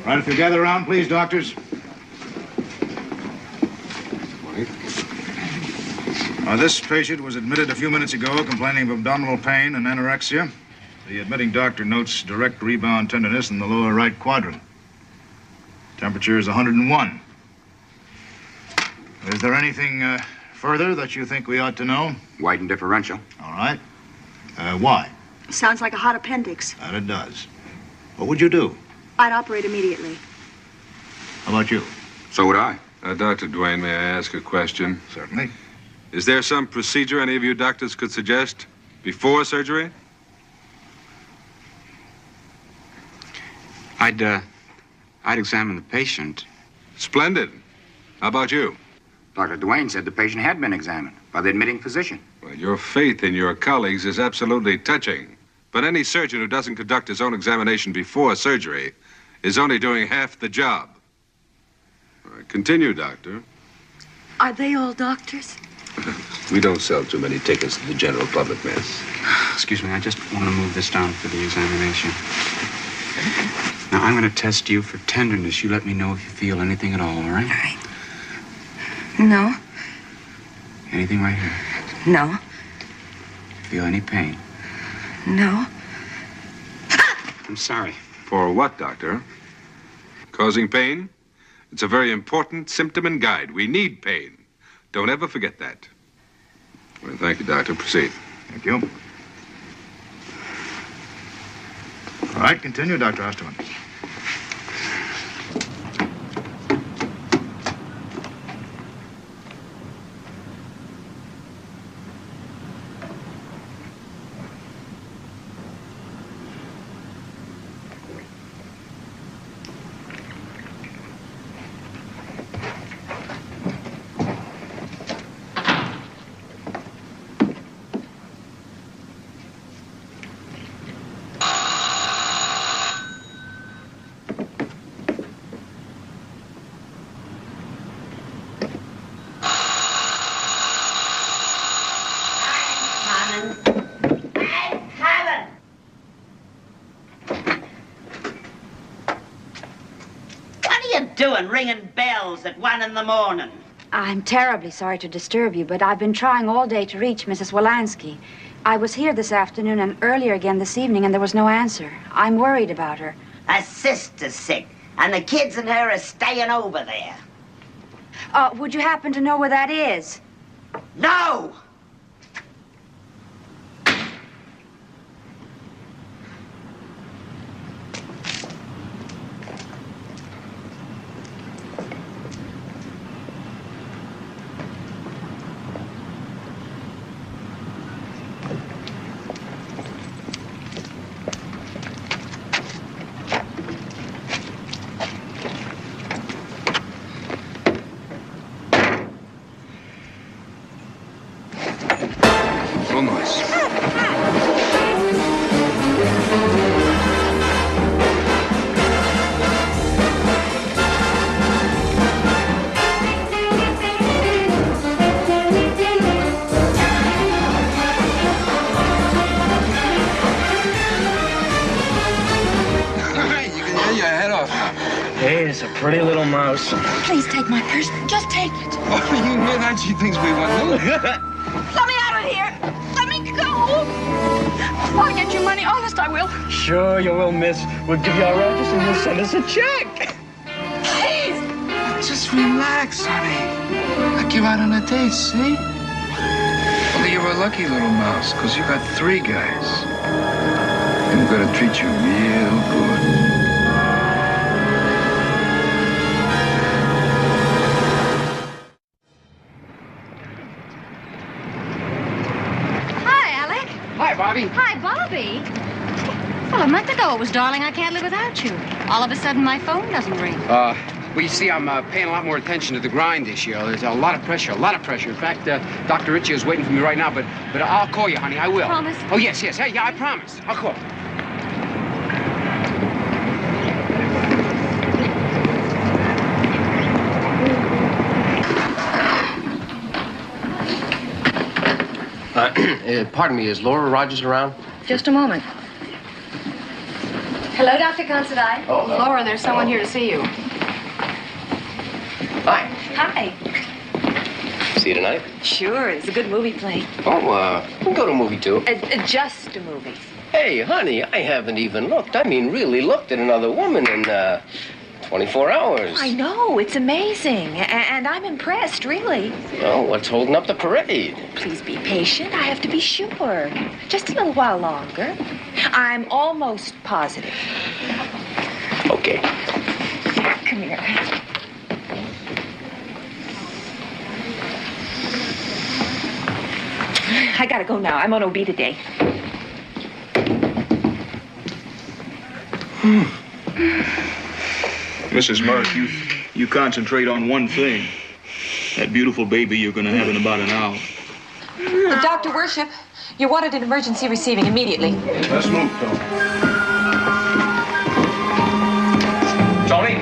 All right, if you gather around, please, doctors. This patient was admitted a few minutes ago complaining of abdominal pain and anorexia. The admitting doctor notes direct rebound tenderness in the lower right quadrant. Temperature is 101. Is there anything further that you think we ought to know? White and differential. All right. Why? Sounds like a hot appendix. That it does. What would you do? I'd operate immediately. How about you? So would I. Dr. Duane, may I ask a question? Certainly. Is there some procedure any of you doctors could suggest before surgery? I'd examine the patient. Splendid. How about you? Dr. Duane said the patient had been examined by the admitting physician. Well, your faith in your colleagues is absolutely touching. But any surgeon who doesn't conduct his own examination before surgery is only doing half the job. All right, continue, doctor. Are they all doctors? We don't sell too many tickets to the general public, miss. Excuse me, I just want to move this down for the examination. Now, I'm going to test you for tenderness. You let me know if you feel anything at all right? All right. No. Anything right here? No. Feel any pain? No. I'm sorry. For what, doctor? Causing pain? It's a very important symptom and guide. We need pain. Don't ever forget that. Well, thank you, doctor. Proceed. Thank you. All right, continue, Dr. Osterman. doing, ringing bells at 1 in the morning? I'm terribly sorry to disturb you, but I've been trying all day to reach Mrs. Wolanski. I was here this afternoon and earlier again this evening, and there was no answer. I'm worried about her. Her sister's sick, and the kids and her are staying over there. Would you happen to know where that is? No! Real nice. You can hear your head off now. Hey, it's a pretty little mouse. Please take my purse. Just take it. Oh, you hear that? She thinks we want loot. Let me out of here. Let me go. I'll get you money. Honest, I will. Sure you will, miss. We'll give you our address and you'll send us a check. Please. Just relax, honey. Like you're out on a date, see? Only you're a lucky little mouse, because you got 3 guys. And we're gonna treat you real good. Hi, Bobby. Hi, Bobby. Well, a month ago it was, darling, I can't live without you. All of a sudden, my phone doesn't ring. Well, you see, I'm paying a lot more attention to the grind this year. There's a lot of pressure, In fact, Dr. Ritchie is waiting for me right now, but I'll call you, honey. I will. Promise? Oh, yes. Hey, yeah, I promise. I'll call. Pardon me, is Laura Rogers around? Just a moment. Hello, Dr. Considine. Oh, Laura, there's someone here to see you. Hi. Hi. See you tonight? Sure, it's a good movie play. Oh, we'll go to a movie, too. Just a movie. Hey, honey, I haven't even looked. I mean, really looked at another woman in, 24 hours. I know, it's amazing. And I'm impressed, really. Oh, what's holding up the parade? Please be patient. I have to be sure. Just a little while longer. I'm almost positive. Okay. Come here. I gotta go now. I'm on OB today. Mrs. Murk, you concentrate on one thing. That beautiful baby you're going to have in about an hour. Dr. Worship, you're wanted in emergency receiving immediately. Let's move, Tony. Tony?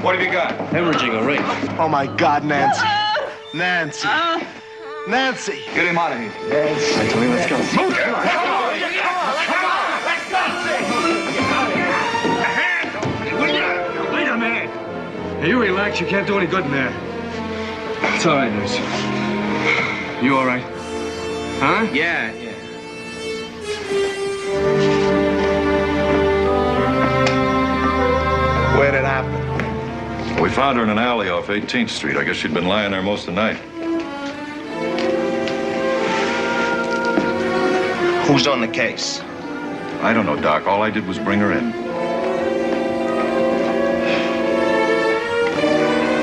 What have you got? Hemorrhaging a ring. Oh, my God, Nancy. Nancy. Nancy. Get him out of here. Nancy. Hey, Tony, let's go. Move it. Come on. Let's go. Wait a minute. Hey, you relax. You can't do any good in there. It's all right, nurse. You all right? Huh? Yeah. Where did it happen? We found her in an alley off 18th Street. I guess she'd been lying there most of the night. Who's on the case? I don't know, Doc. All I did was bring her in.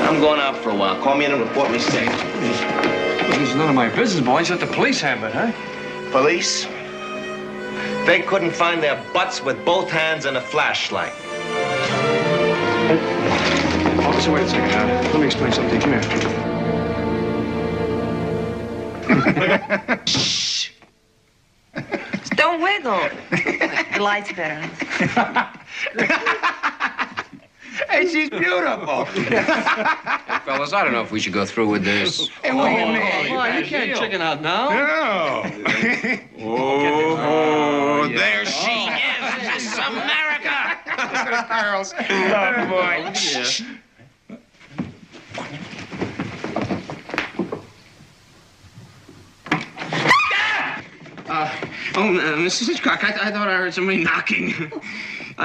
I'm going out for a while. Call me in and report me safe. This is none of my business, boys. Let the police handle it, huh? Police? They couldn't find their butts with both hands and a flashlight. Officer, wait a second. Let me explain something. Come here. Shh. Don't wiggle. The light's better. Hey, she's beautiful. Hey, fellas, I don't know if we should go through with this. Hey, wait a minute. Come on, you can't chicken out now. No. Oh, there she is. This is America. Girls. Oh, boy. Mrs. Hitchcock, I thought I heard somebody knocking.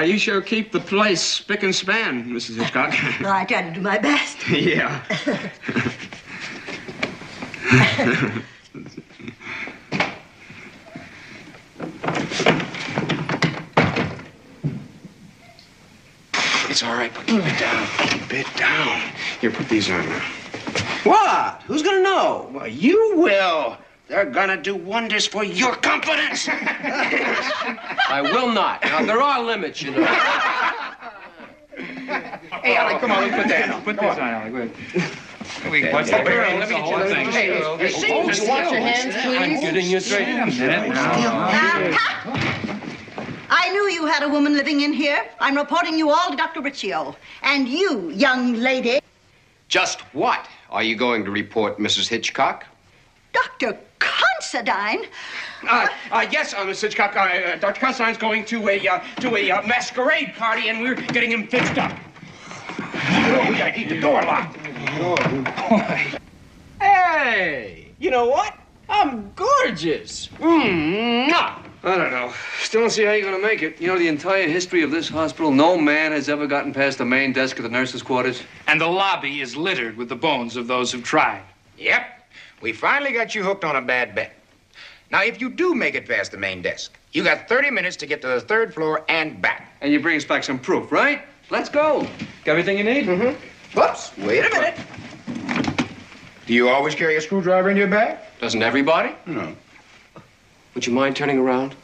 You sure keep the place spick and span, Mrs. Hitchcock. Well, I try to do my best. Yeah. It's all right, but keep it down. Keep it down. Here, put these on now. What? Who's gonna know? Well, you will. They're gonna do wonders for your confidence. I will not. Now, there are limits, you know. Hey, Alec, come on, let's put that on. Put this on, Alec. Wait. Okay, What's the Barry, girl? let me The get whole you thing. Hey, you wash your hands, please? I'm getting you straight. I knew you had a woman living in here. I'm reporting you all to Dr. Riccio. And you, young lady. Just what are you going to report, Mrs. Hitchcock? Dr. Considine? Yes, Miss Hitchcock. Dr. Considine's going to a masquerade party, and we're getting him fixed up. Oh, we gotta keep the door locked. Hey, you know what? I'm gorgeous. I don't know. Still don't see how you're going to make it. You know, the entire history of this hospital, no man has ever gotten past the main desk of the nurses' quarters. And the lobby is littered with the bones of those who've tried. Yep. We finally got you hooked on a bad bet. Now, if you do make it past the main desk, you got 30 minutes to get to the 3rd floor and back. And you bring us back some proof, right? Let's go. Got everything you need? Mm-hmm. Whoops, wait a minute. Do you always carry a screwdriver in your bag? Doesn't everybody? No. Would you mind turning around?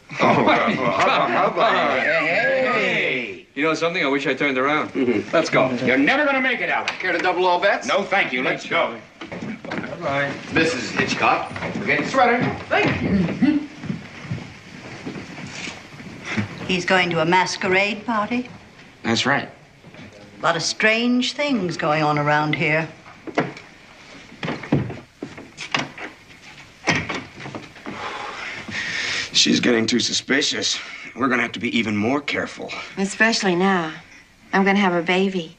Hey. You know something? I wish I turned around. Let's go. You're never gonna make it, Alec. Care to double all bets? No, thank you. Let's go. Bye. Mrs. Hitchcock. Don't forget the sweater. Thank you. He's going to a masquerade party. That's right. A lot of strange things going on around here. She's getting too suspicious. We're gonna have to be even more careful. Especially now. I'm gonna have a baby.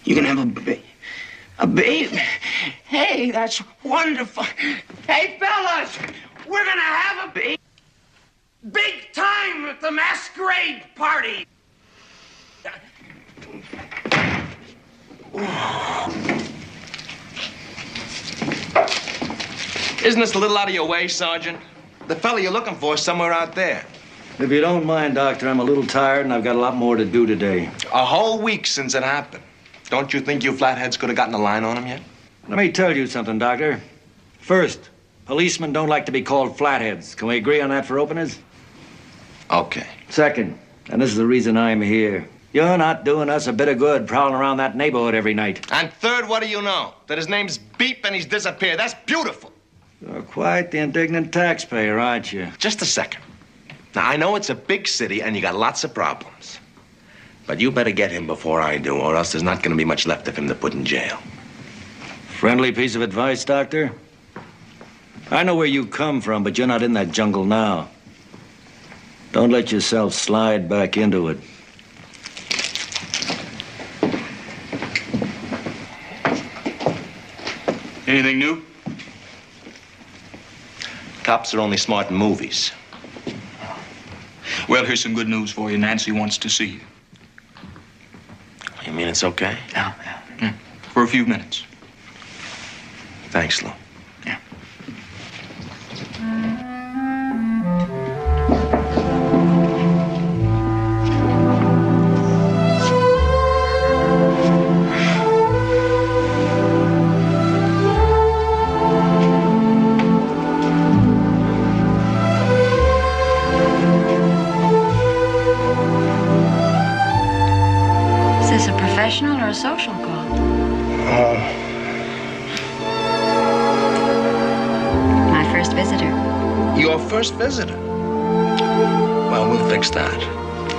You can have a baby. A baby? Hey, that's wonderful. Hey, fellas, we're gonna have a baby. Big time at the masquerade party. Isn't this a little out of your way, Sergeant? The fella you're looking for is somewhere out there. If you don't mind, Doctor, I'm a little tired and I've got a lot more to do today. A whole week since it happened. Don't you think you flatheads could have gotten a line on him yet? Let me tell you something, Doctor. First, policemen don't like to be called flatheads. Can we agree on that for openers? Okay. Second, and this is the reason I'm here, you're not doing us a bit of good prowling around that neighborhood every night. And third, what do you know? That his name's Beep and he's disappeared. That's beautiful. You're quite the indignant taxpayer, aren't you? Just a second. Now, I know it's a big city and you got lots of problems. But you better get him before I do, or else there's not going to be much left of him to put in jail. Friendly piece of advice, Doctor? I know where you come from, but you're not in that jungle now. Don't let yourself slide back into it. Anything new? Cops are only smart in movies. Well, here's some good news for you. Nancy wants to see you. You mean it's okay? Yeah. For a few minutes. Thanks, Lou. Yeah. Is this a professional or a social call? My first visitor. Your first visitor? Well, we'll fix that.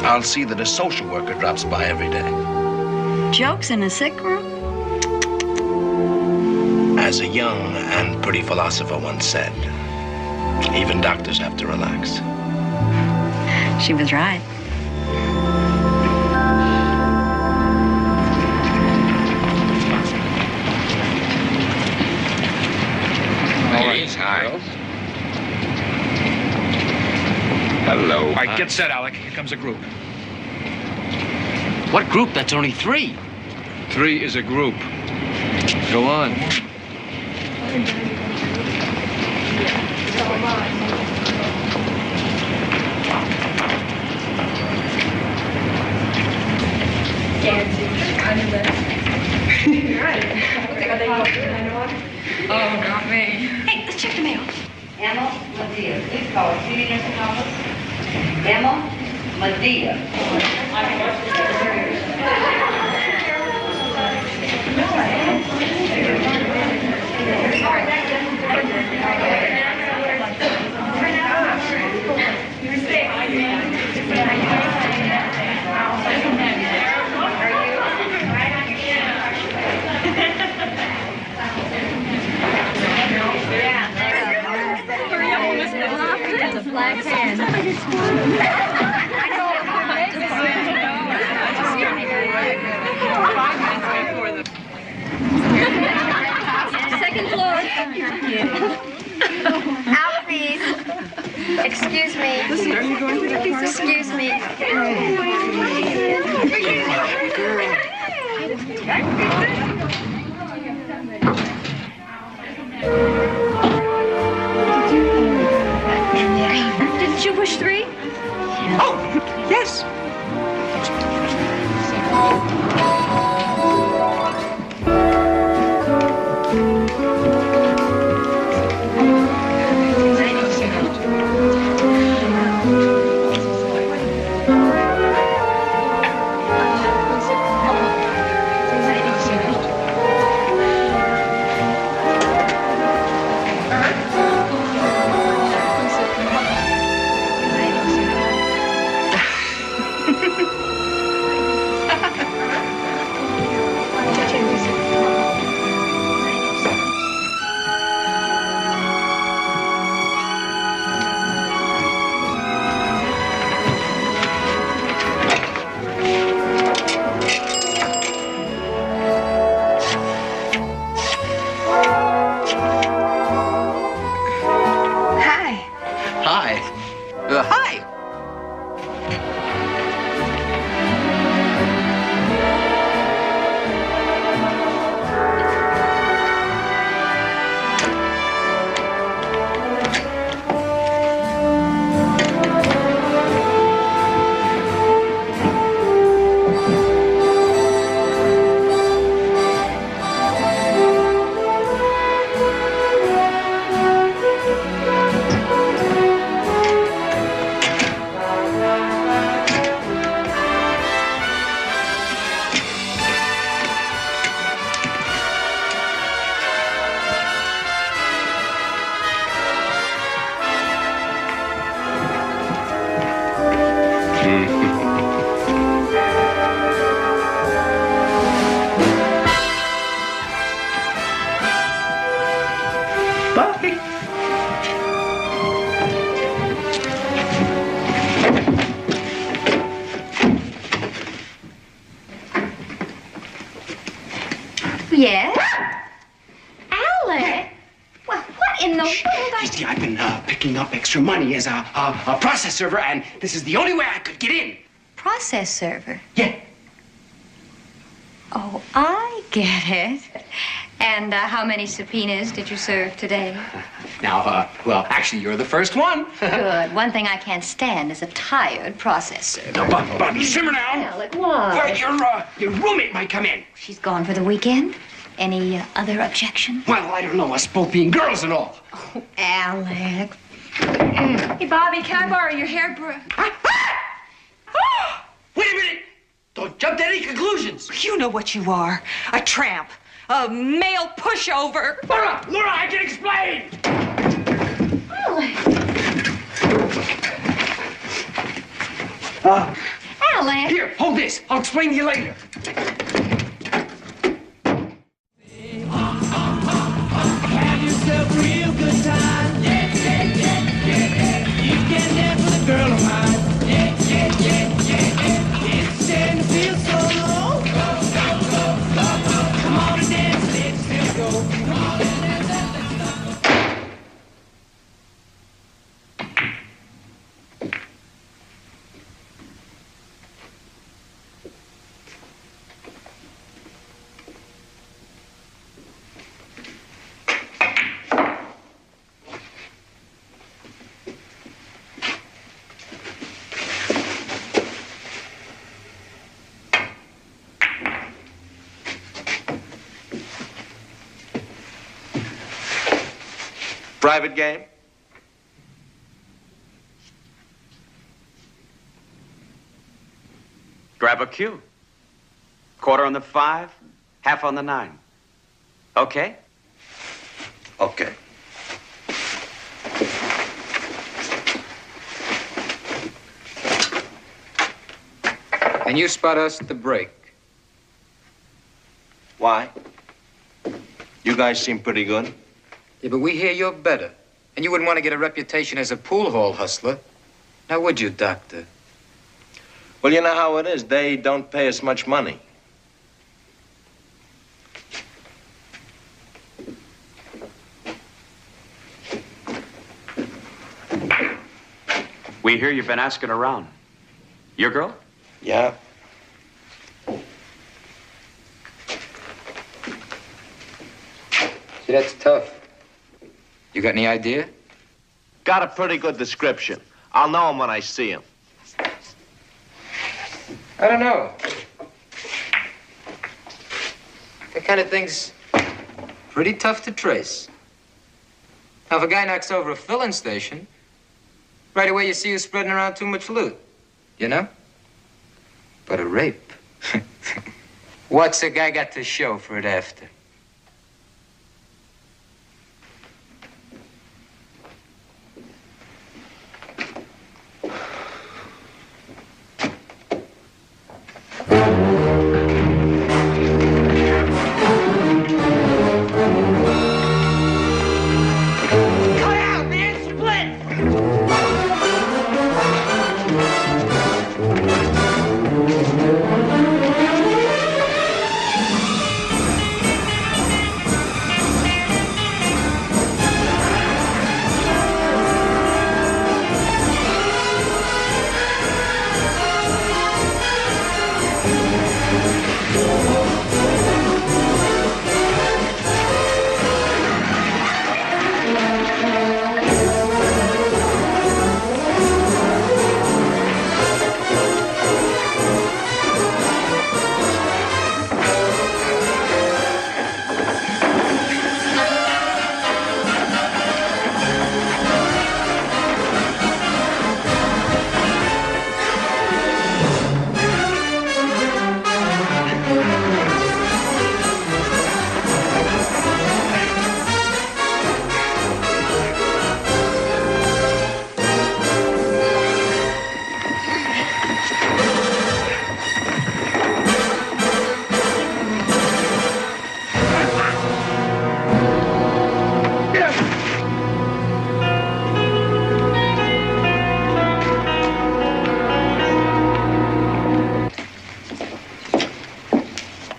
I'll see that a social worker drops by every day. Jokes in a sick room? As a young and pretty philosopher once said, even doctors have to relax. She was right. Ladies, hi. Hello. All right, get set, Alec. Here comes a group. What group? That's only 3. 3 is a group. Go on. Oh, not me. Hey, let's check the mail. Emma Medea. Please call it City Nursing Office. Emma Medea. That's a black pen. Second floor. Out, please. Excuse me. Listen, are you going to the party? Excuse me. Didn't you push 3? Oh, yes. Hi. Yes? Alec? Well, what in the world? See, I've been picking up extra money as a process server, and this is the only way I could get in. Process server? Yeah. Oh, I get it. And how many subpoenas did you serve today? Now, well, actually, you're the first one. Good. One thing I can't stand is a tired process server. Now, Bobby, simmer down. Alec, what? Well, your roommate might come in. She's gone for the weekend. Any other objection? Well, I don't know, us both being girls and all. Oh, Alec. Hey, Bobby, can I borrow your hairbrush? Wait a minute. Don't jump to any conclusions. You know what you are. A tramp. A male pushover. Laura, I can explain. Alan! Here, hold this. I'll explain to you later. Have yourself a real good time. Yeah, yeah, yeah, yeah. You can dance with a girl of mine. Yeah, yeah, yeah, yeah, yeah. It's a shame to feel so low. Go, go, go, go, go. Come on and dance, let's go. Come on and dance, let's go. Private game? Grab a cue. Quarter on the 5, half on the 9. Okay? Okay. And you spot us at the break. Why? You guys seem pretty good. Yeah, but we hear you're better. And you wouldn't want to get a reputation as a pool hall hustler. Now, would you, Doctor? Well, you know how it is. They don't pay us much money. We hear you've been asking around. Your girl? Yeah. See, that's tough. You got any idea? Got a pretty good description. I'll know him when I see him. I don't know. That kind of thing's pretty tough to trace. Now, if a guy knocks over a filling station, right away you see who's spreading around too much loot. You know? But a rape. What's a guy got to show for it after?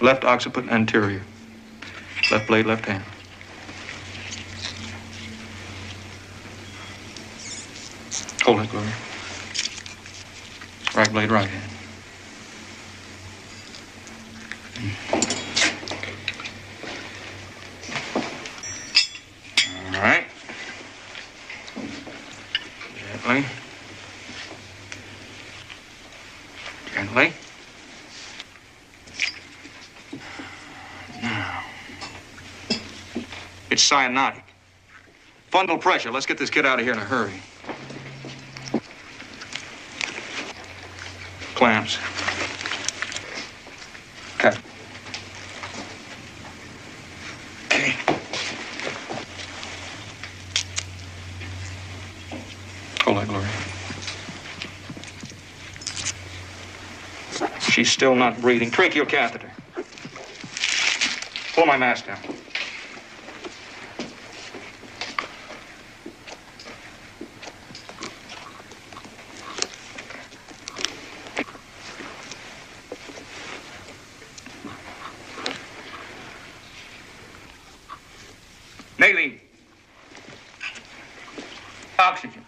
Left occiput anterior. Left blade, left hand. Hold it, Gloria. Right blade, right hand. All right. Gently. Gently. Now. It's cyanotic. Fundal pressure. Let's get this kid out of here in a hurry. Clamps. Cut. Okay. Hold that, Gloria. She's still not breathing. Tracheal catheter. Pull my mask down. Maylene. Oxygen.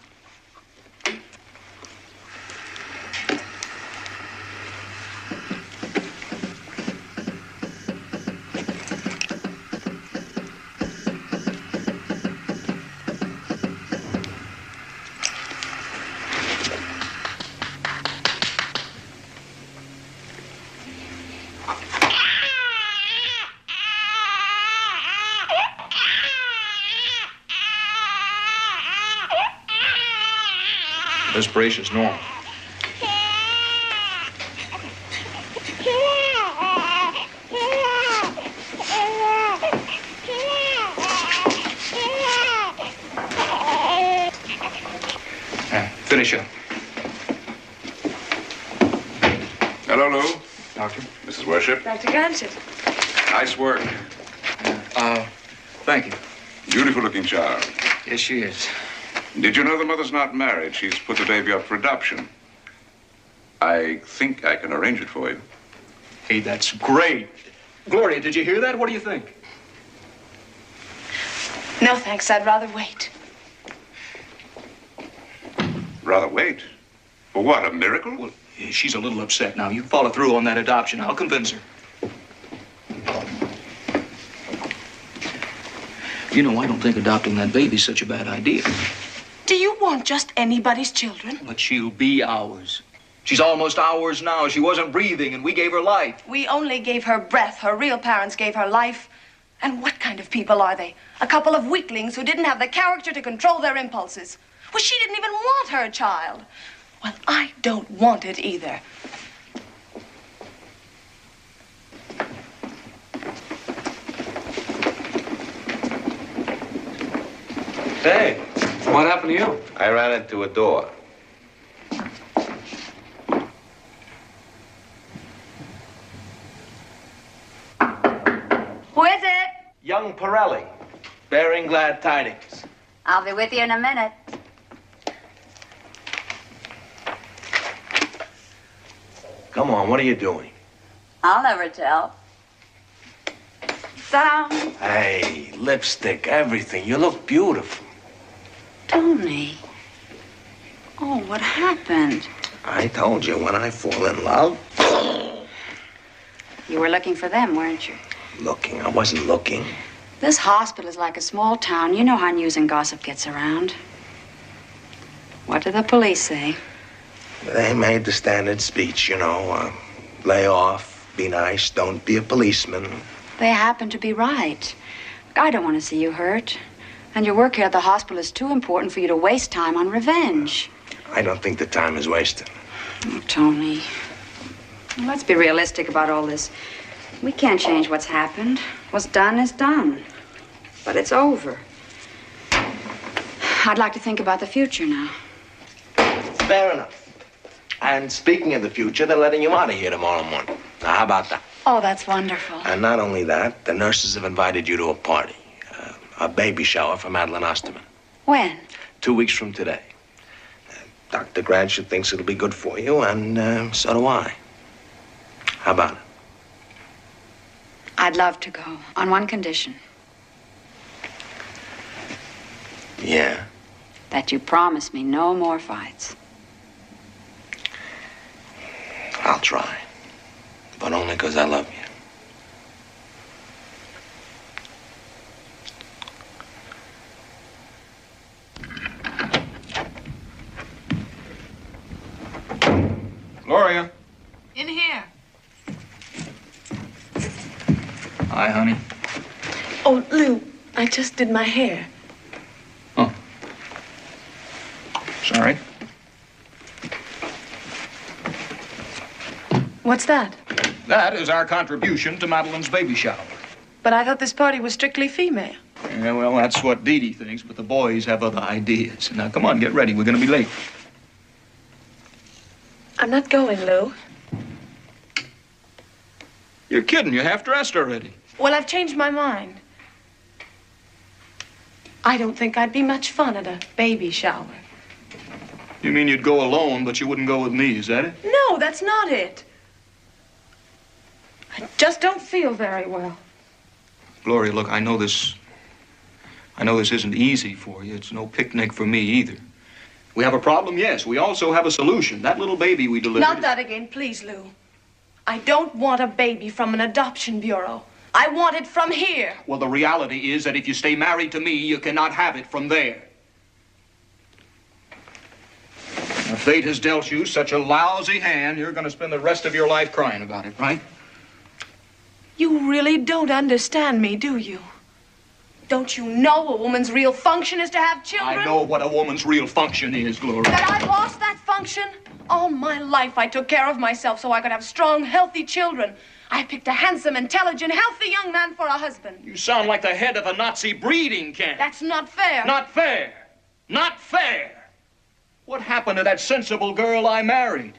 Respiration's normal. Finish up. Hello, Lou. Doctor. Mrs. Worship. Dr. Grantchett. Nice work. Thank you. Beautiful looking child. Yes, she is. Did you know the mother's not married? She's put the baby up for adoption. I think I can arrange it for you. Hey, that's great. Gloria, did you hear that? What do you think? No, thanks. I'd rather wait. Rather wait? For what, a miracle? Well, she's a little upset now. You follow through on that adoption. I'll convince her. You know, I don't think adopting that baby's such a bad idea. Do you want just anybody's children? But she'll be ours. She's almost ours now. She wasn't breathing, and we gave her life. We only gave her breath. Her real parents gave her life. And what kind of people are they? A couple of weaklings who didn't have the character to control their impulses. Well, she didn't even want her child. Well, I don't want it either. Hey, what happened to you? I ran into a door. Who is it? Young Pirelli, bearing glad tidings. I'll be with you in a minute. Come on, what are you doing? I'll never tell. Down. Hey, lipstick, everything. You look beautiful. Tony. Oh, what happened? I told you, when I fall in love. You were looking for them, weren't you? Looking? I wasn't looking. This hospital is like a small town. You know how news and gossip gets around. What do the police say? They made the standard speech, you know. Lay off, be nice, don't be a policeman. They happen to be right. I don't want to see you hurt. And your work here at the hospital is too important for you to waste time on revenge. I don't think the time is wasted. Oh, Tony. Well, let's be realistic about all this. We can't change what's happened. What's done is done. But it's over. I'd like to think about the future now. Fair enough. And speaking of the future, they're letting you out of here tomorrow morning. Now, how about that? Oh, that's wonderful. And not only that, the nurses have invited you to a party. A baby shower for Madeline Osterman. When? 2 weeks from today. Dr. Grantchett thinks it'll be good for you, and so do I. How about it? I'd love to go, on one condition. Yeah? That you promise me no more fights. I'll try. But only because I love you. Gloria. In here. Hi, honey. Oh, Lou, I just did my hair. Sorry. What's that? That is our contribution to Madeline's baby shower. But I thought this party was strictly female. Yeah, well, that's what Dee Dee thinks, but the boys have other ideas. Now, come on, get ready. We're going to be late. I'm not going, Lou. You're kidding. You're half dressed already. Well, I've changed my mind. I don't think I'd be much fun at a baby shower. You mean you'd go alone, but you wouldn't go with me, is that it? No, that's not it. I just don't feel very well. Gloria, look, I know this isn't easy for you. It's no picnic for me either. We have a problem, yes. We also have a solution. That little baby we delivered. Not that again, please, Lou. I don't want a baby from an adoption bureau. I want it from here. Well, the reality is that if you stay married to me, you cannot have it from there. Now, fate has dealt you such a lousy hand, you're going to spend the rest of your life crying about it, right? You really don't understand me, do you? Don't you know a woman's real function is to have children? I know what a woman's real function is, Gloria. That I lost that function? All my life I took care of myself so I could have strong, healthy children. I picked a handsome, intelligent, healthy young man for a husband. You sound like the head of a Nazi breeding camp. That's not fair. Not fair. Not fair. What happened to that sensible girl I married?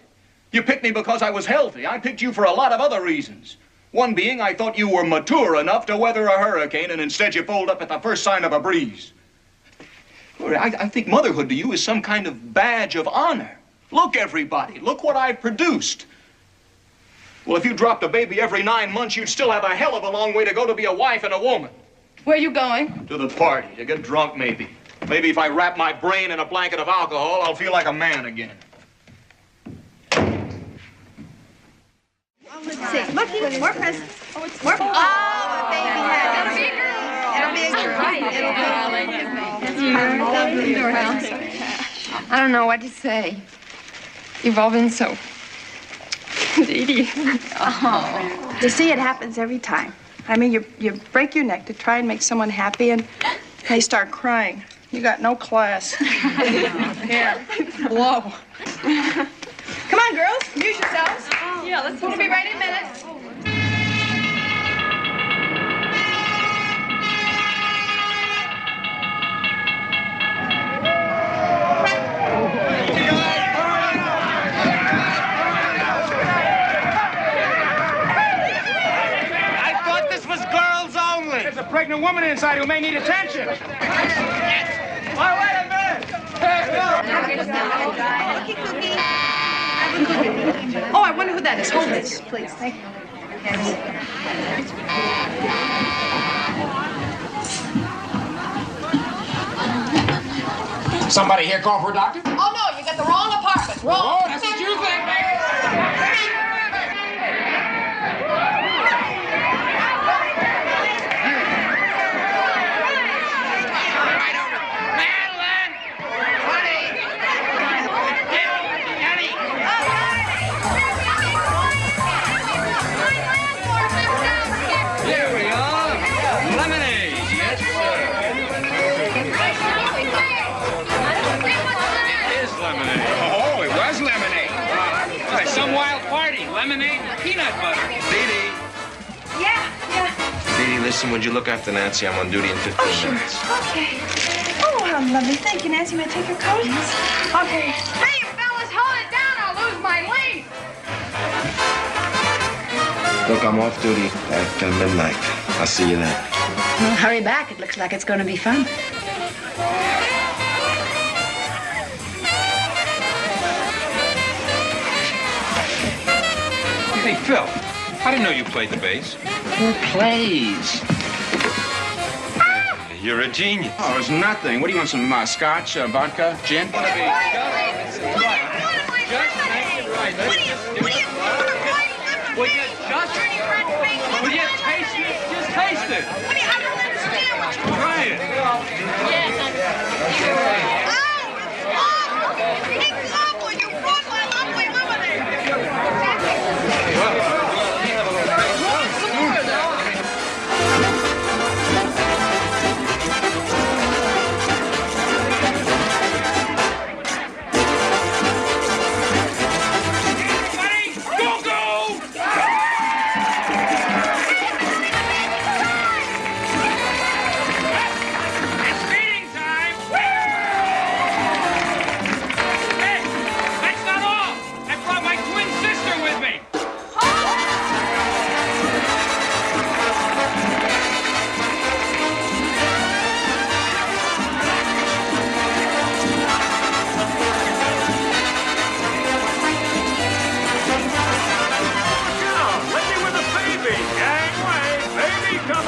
You picked me because I was healthy. I picked you for a lot of other reasons. One being I thought you were mature enough to weather a hurricane, and instead you fold up at the first sign of a breeze. Gloria, I think motherhood to you is some kind of badge of honor. Look, everybody, look what I've produced. Well, if you dropped a baby every 9 months, you'd still have a hell of a long way to go to be a wife and a woman. Where are you going? To the party, to get drunk, maybe. Maybe if I wrap my brain in a blanket of alcohol, I'll feel like a man again. Let's see. Look, more presents. Oh, it's more. Oh, a baby hat. It'll be a girl. I don't know what to say. You've all been so... Dee Dee. Oh. You see, it happens every time. I mean, you break your neck to try and make someone happy, and they start crying. You got no class. Here, blow. Come on, girls, amuse yourselves. Yeah, let's. We'll be right in a minute. There's a pregnant woman inside who may need attention. Oh, wait a minute. Oh, I wonder who that is. Hold this, please. Thank you. Somebody here call for a doctor? Oh, no, you got the wrong apartment. Wrong. Oh, that's what you think, man. Some wild party, lemonade and peanut butter. Dee Dee. Yeah. Dee Dee, listen, would you look after Nancy? I'm on duty in 15 minutes. Okay. Oh, how lovely. Thank you, Nancy. May I take your coat? Okay. Hey, you fellas, hold it down. I'll lose my lead. Look, I'm off duty at midnight. I'll see you then. Well, hurry back. It looks like it's going to be fun. Hey, Phil, I didn't know you played the bass. Who plays? You're a genius. Oh, it's nothing. What do you want, some scotch, vodka, gin? Just make it right. Will you taste it? Just taste it. I don't understand what you're Try it. It's awful. You brought my lovely lemonade. It's beating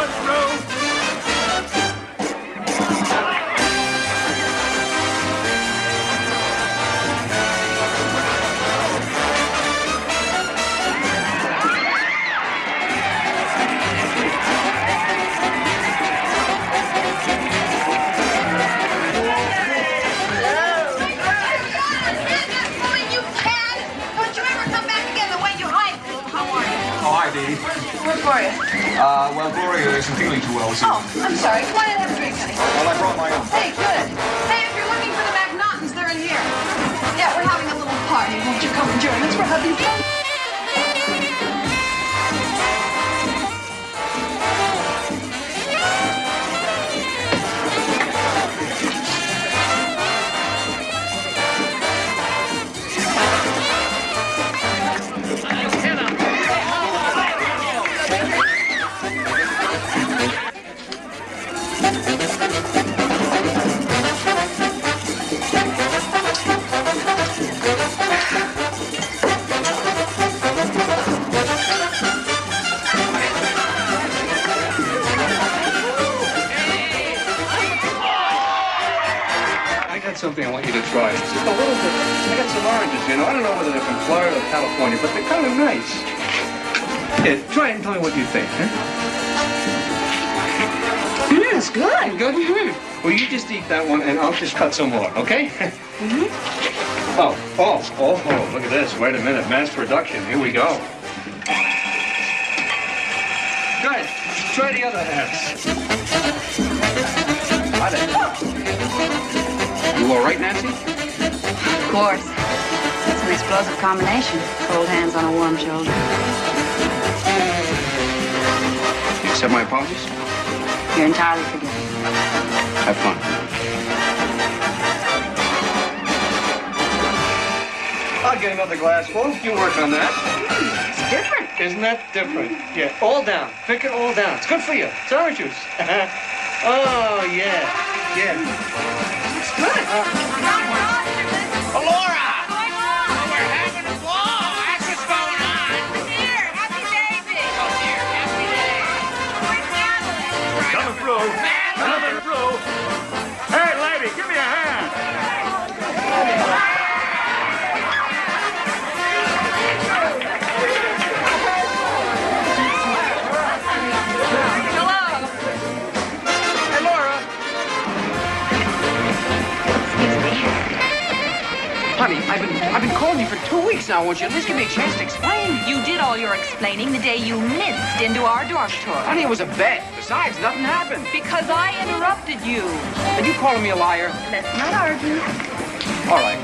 Coming through. Where for you? Well, Gloria isn't feeling too well, so... Oh, I'm sorry. Come on in and have a drink, honey. Well, I brought my own. Hey, good. Hey, if you're looking for the McNaughtons, they're in here. Yeah, we're having a little party. Won't you come and join us? We're having fun. Something I want you to try. It's just a little bit. I got some oranges, you know. I don't know whether they're from Florida or California, but they're kind of nice. Here, try it and tell me what you think, huh? It's good. Good? Well, you just eat that one, and I'll just cut some more, okay? Oh, look at this. Wait a minute. Mass production. Here we go. Good. Try the other half. You all right, Nancy? Of course. It's an explosive combination. Cold hands on a warm shoulder. You accept my apologies? You're entirely forgiven. Have fun. I'll get another glass full. You work on that. It's different. Isn't that different? Yeah, all down. Pick it all down. It's good for you. It's orange juice. Oh, yeah. It's good. Laura! We're having a ball. That's what's going on. Here, happy baby. Oh, dear, happy day. Where's Natalie? Coming through. Coming through. Hey, lady, give me a hand. Hello. Hey, Laura. Honey, I've been calling you for 2 weeks now. Won't you at least give me a chance to explain? You did all your explaining the day you minced into our dormitory. Honey, it was a bet. Besides, nothing happened. Because I interrupted you. Are you calling me a liar? Let's not argue. All right.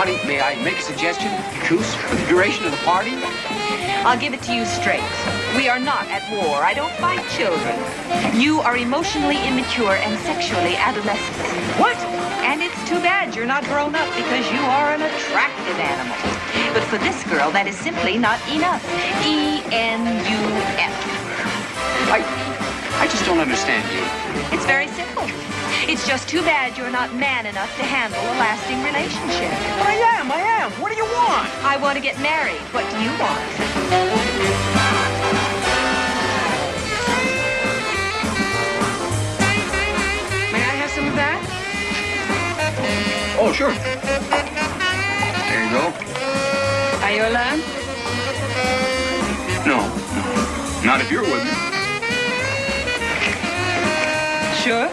Honey, may I make a suggestion? Goose, for the duration of the party? I'll give it to you straight. We are not at war. I don't fight children. You are emotionally immature and sexually adolescent. What? And it's too bad you're not grown up because you are an attractive animal. But for this girl, that is simply not enough. E-N-U-F. I just don't understand you. It's very simple. It's just too bad you're not man enough to handle a lasting relationship. But I am. What do you want? I want to get married. What do you want? May I have some of that? Oh, sure. There you go. Are you alone? No. Not if you're with me. Sure.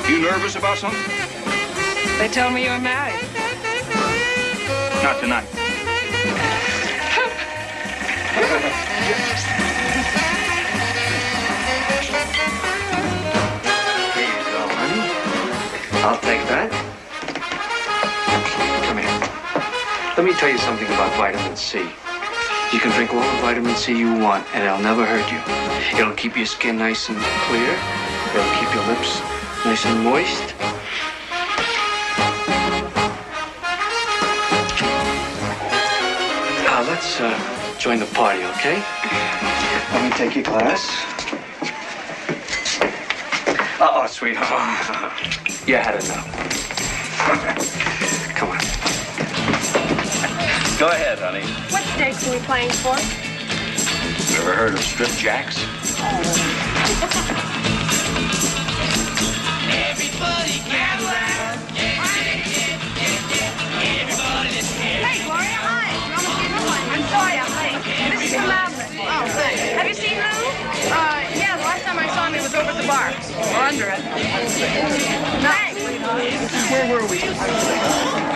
You nervous about something? They told me you were married. Not tonight. Here you go, honey. I'll take that. Come here. Let me tell you something about vitamin C. You can drink all the vitamin C you want, and it'll never hurt you. It'll keep your skin nice and clear. It'll keep your lips nice and moist. Now, let's join the party, okay? Let me take your glass. Uh-oh, sweetheart. You had enough. Come on. Go ahead, honey. What stakes are we playing for? Ever heard of strip jacks? Oh. sparks. We're under it. Nice. Where were we?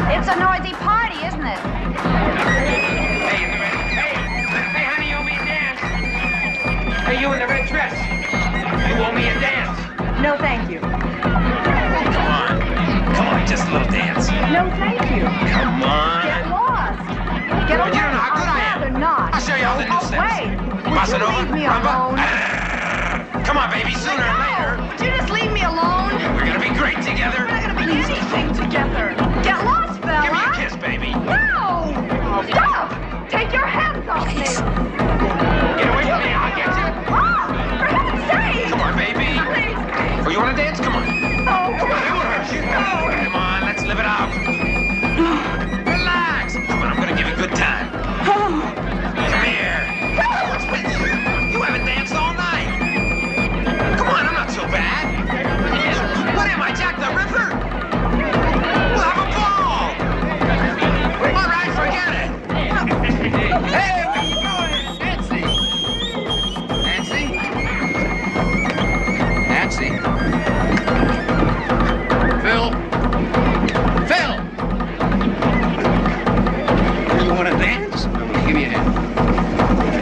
It's a noisy party, isn't it? Hey, honey, you owe me a dance. Hey, you in the red dress. You owe me a dance. No, thank you. Come on. Come on, just a little dance. No, thank you. Come on. Get lost. Get But you don't know how good I am. I'd rather not. I'll show you all the new steps. Wait. Bossa Would you Nova, leave me rumba. alone? Come on, baby, sooner or later. Would you just leave me alone? We're gonna be great together. We're not gonna be anything together. Get lost, Bella. Give me a kiss, baby. No! Stop! Take your hands off me! Get away from me, I'll get you. Oh, for heaven's sake! Come on, baby. Please. Oh, you wanna dance? Come on. Oh, Come on, it won't hurt you. Come on, let's live it out. Relax. Come on, I'm gonna give you a good time. Come here. What's with you? You haven't danced all night. Come on, I'm not so bad. What am I, Jack the Ripper? We'll have a ball. All right, forget it. Hey, where you going? Nancy. Nancy? Nancy? Phil? Phil! You want to dance? Give me a hand.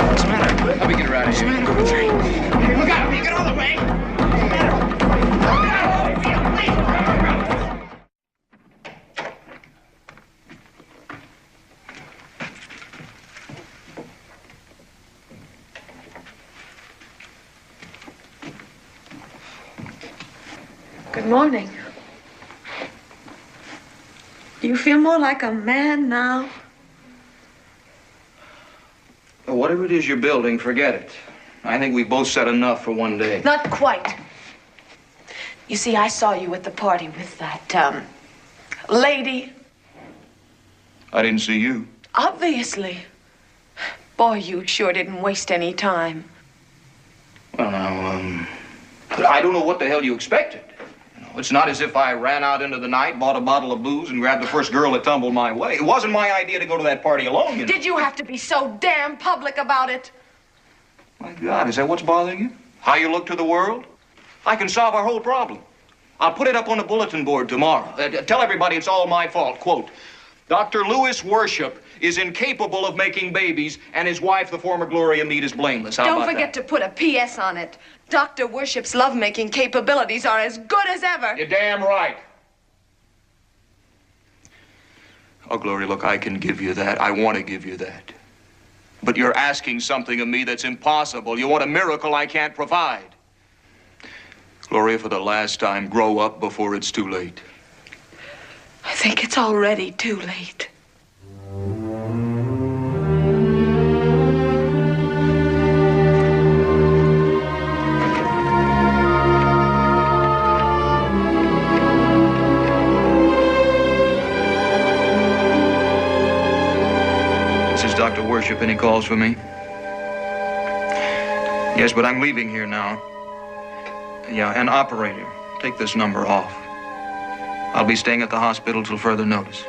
What's the matter? Help me get her out of here. What's the matter? Hey, look out! You get all the way! Good morning. Do you feel more like a man now? Well, whatever it is you're building, forget it. I think we both said enough for one day. Not quite. You see, I saw you at the party with that, lady. I didn't see you. Obviously. Boy, you sure didn't waste any time. Well, now, I don't know what the hell you expected. You know, it's not as if I ran out into the night, bought a bottle of booze, and grabbed the first girl that tumbled my way. It wasn't my idea to go to that party alone, you know. Did you have to be so damn public about it? My God, is that what's bothering you? How you look to the world? I can solve our whole problem. I'll put it up on the bulletin board tomorrow. Tell everybody it's all my fault. Quote, Dr. Lewis Worship is incapable of making babies, and his wife, the former Gloria Mead, is blameless. How Don't about forget that? to put a P.S. on it. Dr. Worship's lovemaking capabilities are as good as ever. You're damn right. Oh, Gloria, look, I can give you that. I want to give you that. But you're asking something of me that's impossible. You want a miracle I can't provide. Gloria, for the last time, grow up before it's too late. I think it's already too late. Dr. Worship, any calls for me? Yes, but I'm leaving here now. Yeah, an operator. Take this number off. I'll be staying at the hospital till further notice.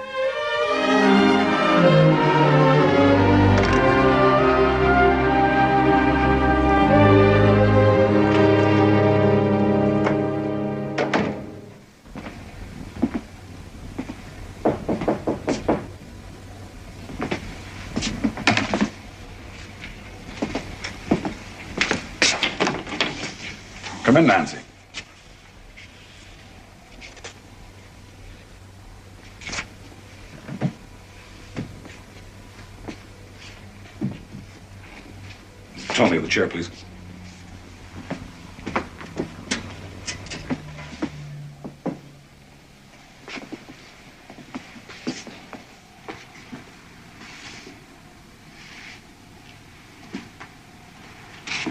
Come in, Nancy. Tony, the chair, please.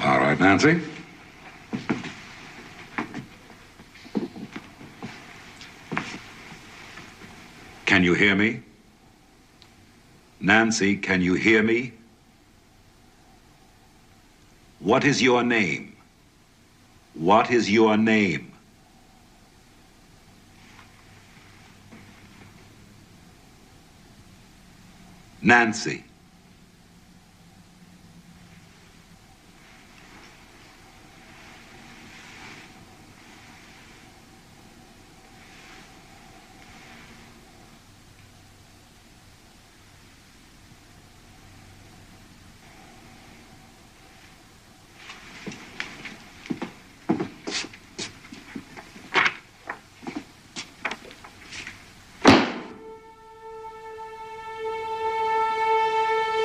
All right, Nancy. Can you hear me? Nancy, can you hear me? What is your name? What is your name? Nancy.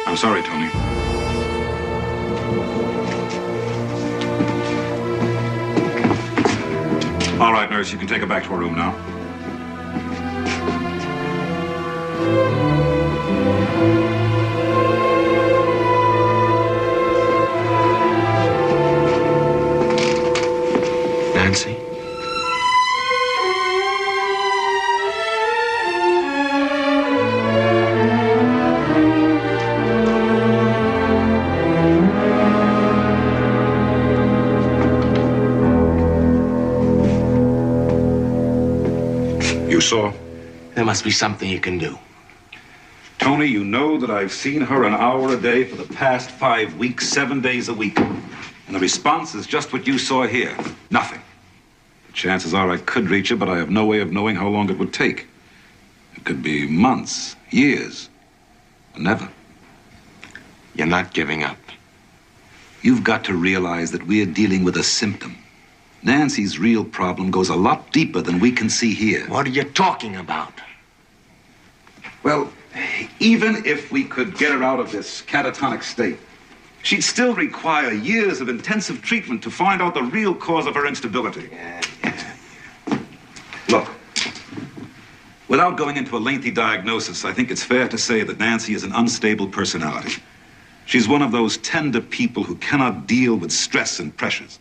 I'm sorry, Tony. All right, nurse, you can take her back to her room now. Nancy? You saw? There must be something you can do. Tony, you know that I've seen her an hour a day for the past 5 weeks, 7 days a week. And the response is just what you saw here. Nothing. The chances are I could reach her, but I have no way of knowing how long it would take. It could be months, years, or never. You're not giving up. You've got to realize that we're dealing with a symptom. Nancy's real problem goes a lot deeper than we can see here. What are you talking about? Well, even if we could get her out of this catatonic state, she'd still require years of intensive treatment to find out the real cause of her instability. Look, without going into a lengthy diagnosis, I think it's fair to say that Nancy is an unstable personality. She's one of those tender people who cannot deal with stress and pressures.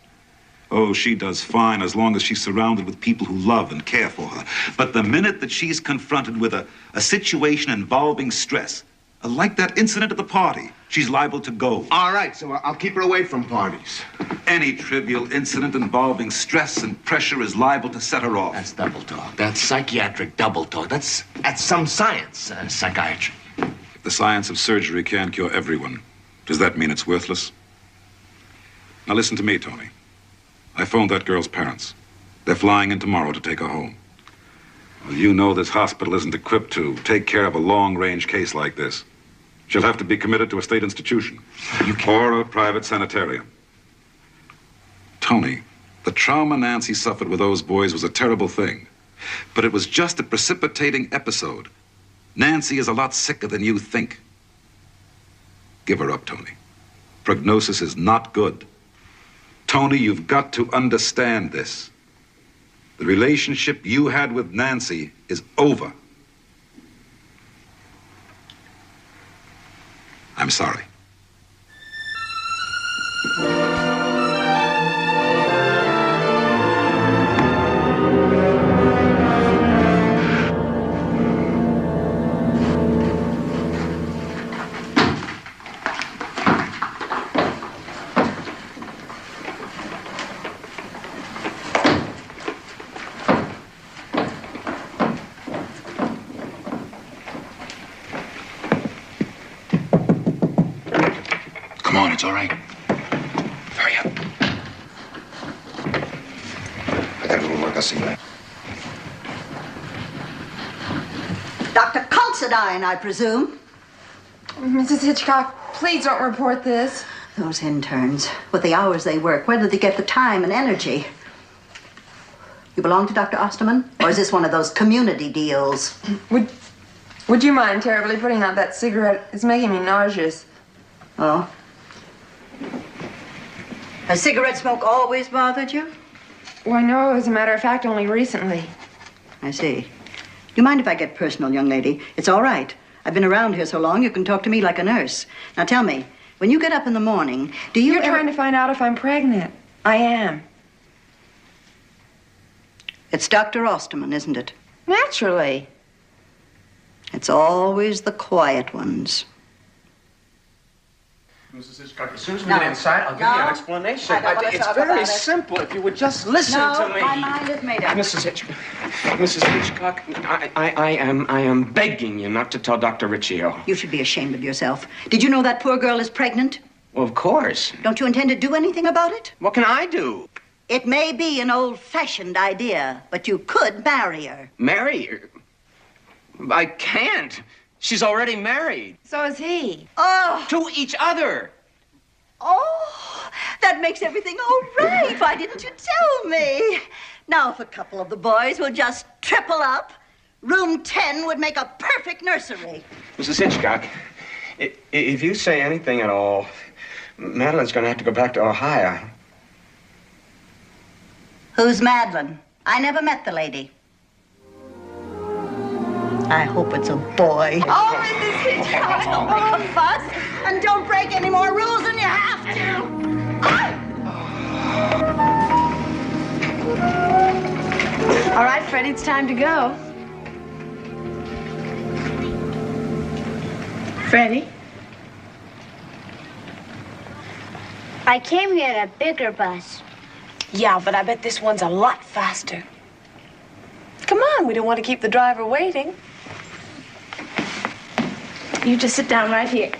Oh, she does fine as long as she's surrounded with people who love and care for her. But the minute that she's confronted with a situation involving stress, like that incident at the party, she's liable to go. All right, so I'll keep her away from parties. Any trivial incident involving stress and pressure is liable to set her off. That's double talk. That's psychiatric double talk. That's some science, psychiatry. If the science of surgery can't cure everyone, does that mean it's worthless? Now listen to me, Tony. I phoned that girl's parents. They're flying in tomorrow to take her home. Well, you know this hospital isn't equipped to take care of a long-range case like this. She'll have to be committed to a state institution. Or a private sanitarium. Tony, the trauma Nancy suffered with those boys was a terrible thing. But it was just a precipitating episode. Nancy is a lot sicker than you think. Give her up, Tony. Prognosis is not good. Tony, you've got to understand this. The relationship you had with Nancy is over. I'm sorry. Come on, it's all right. Hurry up. I got a little work. I'll see you later. Dr. Considine, I presume. Mrs. Hitchcock, please don't report this. Those interns, with the hours they work, where do they get the time and energy? You belong to Dr. Osterman? Or is this one of those community deals? Would you mind terribly putting out that cigarette? It's making me nauseous. Oh? Has cigarette smoke always bothered you? Why, no, as a matter of fact, only recently. I see. Do you mind if I get personal, young lady? It's all right. I've been around here so long, you can talk to me like a nurse. Now tell me, when you get up in the morning, do you You're trying to find out if I'm pregnant. I am. It's Dr. Osterman, isn't it? Naturally. It's always the quiet ones. Mrs. Hitchcock, as soon as we get inside, I'll give you an explanation. It's very simple if you would just listen to me. My mind is made up. Mrs. Hitchcock, I am begging you not to tell Dr. Riccio. You should be ashamed of yourself. Did you know that poor girl is pregnant? Well, of course. Don't you intend to do anything about it? What can I do? It may be an old-fashioned idea, but you could marry her. Marry her? I can't. She's already married. So is he. Oh! To each other. Oh, that makes everything all right. Why didn't you tell me? Now, if a couple of the boys will just triple up, room 10 would make a perfect nursery. Mrs. Hitchcock, if you say anything at all, Madeline's going to have to go back to Ohio. Who's Madeline? I never met the lady. I hope it's a boy. Oh, Mrs. Hitchcock. Don't make a fuss, and don't break any more rules than you have to. All right, Freddie, it's time to go. Freddie? I came here in a bigger bus. Yeah, but I bet this one's a lot faster. Come on, we don't want to keep the driver waiting. You just sit down right here.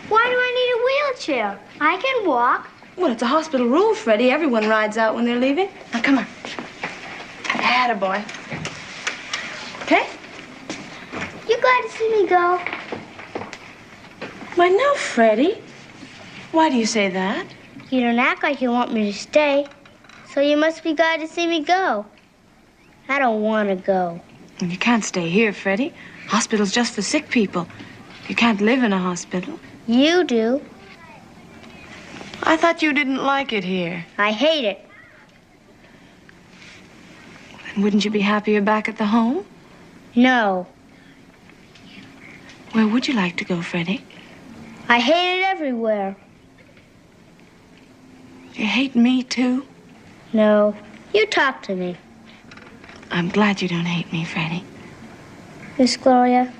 Why do I need a wheelchair? I can walk. Well, it's a hospital rule, Freddie. Everyone rides out when they're leaving. Now, come on. Attaboy. Okay? You glad to see me go? Why, no, Freddie. Why do you say that? You don't act like you want me to stay, so you must be glad to see me go. I don't want to go. You can't stay here, Freddie. Hospital's just for sick people. You can't live in a hospital. You do. I thought you didn't like it here. I hate it. And wouldn't you be happier back at the home? No. Where would you like to go, Freddie? I hate it everywhere. You hate me, too? No. You talk to me. I'm glad you don't hate me, Freddie. Miss Gloria?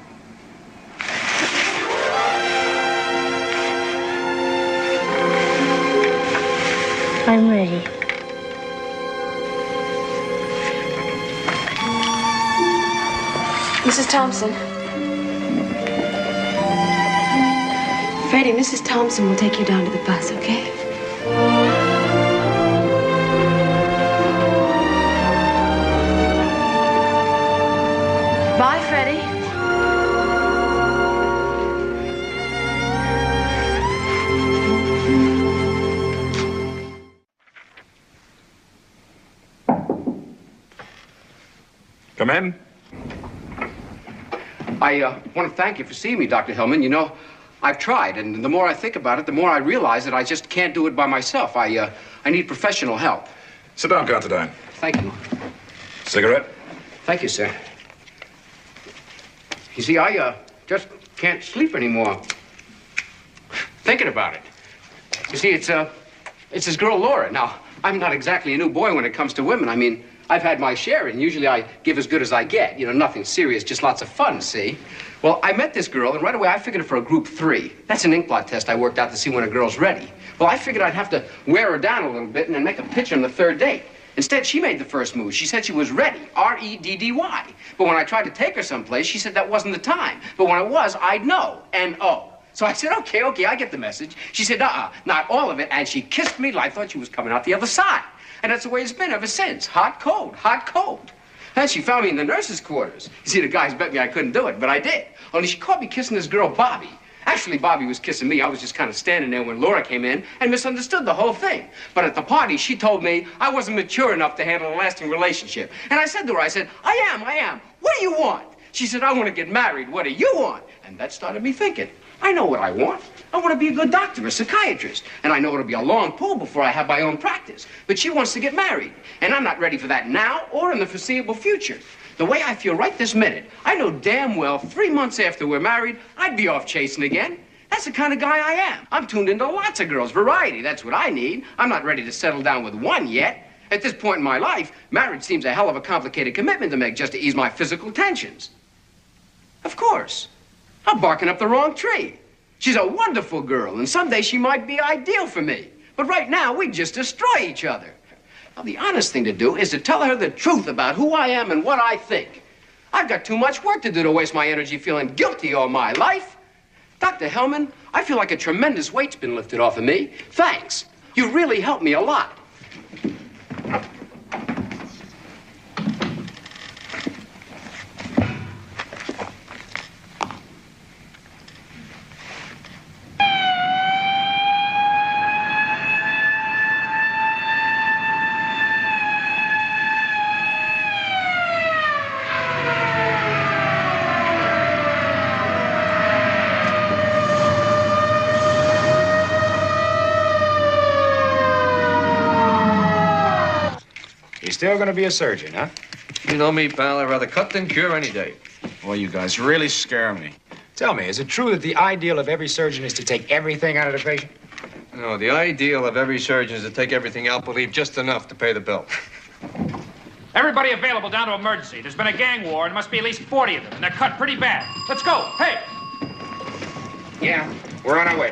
I'm ready. Mrs. Thompson. Freddie, Mrs. Thompson will take you down to the bus, okay? Bye, Freddie. Come in. I want to thank you for seeing me, Dr. Hellman. You know, I've tried, and the more I think about it, the more I realize that I just can't do it by myself. I need professional help. Sit down, Considine. Thank you. Cigarette? Thank you, sir. You see, I just can't sleep anymore. Thinking about it. You see, it's this girl, Laura. Now, I'm not exactly a new boy when it comes to women. I mean, I've had my share, and usually I give as good as I get. You know, nothing serious, just lots of fun, see? Well, I met this girl, and right away I figured her for a group 3. That's an ink blot test I worked out to see when a girl's ready. Well, I figured I'd have to wear her down a little bit and then make a pitch on the 3rd date. Instead, she made the first move. She said she was ready, R-E-D-D-Y. But when I tried to take her someplace, she said that wasn't the time. But when it was, I'd know, N-O. So I said, okay, I get the message. She said, not all of it, and she kissed me like I thought she was coming out the other side. And that's the way it's been ever since. Hot, cold, hot, cold. And she found me in the nurses' quarters. You see, the guys bet me I couldn't do it, but I did. Only she caught me kissing this girl, Bobby. Actually, Bobby was kissing me. I was just kind of standing there when Laura came in and misunderstood the whole thing. But at the party, she told me I wasn't mature enough to handle a lasting relationship. And I said to her, I said, I am. What do you want? She said, I want to get married. What do you want? And that started me thinking. I know what I want. I want to be a good doctor, a psychiatrist. And I know it'll be a long pull before I have my own practice. But she wants to get married. And I'm not ready for that now or in the foreseeable future. The way I feel right this minute, I know damn well 3 months after we're married, I'd be off chasing again. That's the kind of guy I am. I'm tuned into lots of girls. Variety, that's what I need. I'm not ready to settle down with one yet. At this point in my life, marriage seems a hell of a complicated commitment to make just to ease my physical tensions. Of course. I'm barking up the wrong tree. She's a wonderful girl, and someday she might be ideal for me. But right now, we just destroy each other. Now, the honest thing to do is to tell her the truth about who I am and what I think. I've got too much work to do to waste my energy feeling guilty all my life. Dr. Hellman, I feel like a tremendous weight's been lifted off of me. Thanks. You really helped me a lot. Still gonna be a surgeon, huh? You know me, pal. I'd rather cut than cure any day. Well, you guys really scare me. Tell me, is it true that the ideal of every surgeon is to take everything out of the patient? No, the ideal of every surgeon is to take everything out, but leave just enough to pay the bill. Everybody available down to emergency. There's been a gang war, and there must be at least 40 of them, and they're cut pretty bad. Let's go. Hey! Yeah, we're on our way.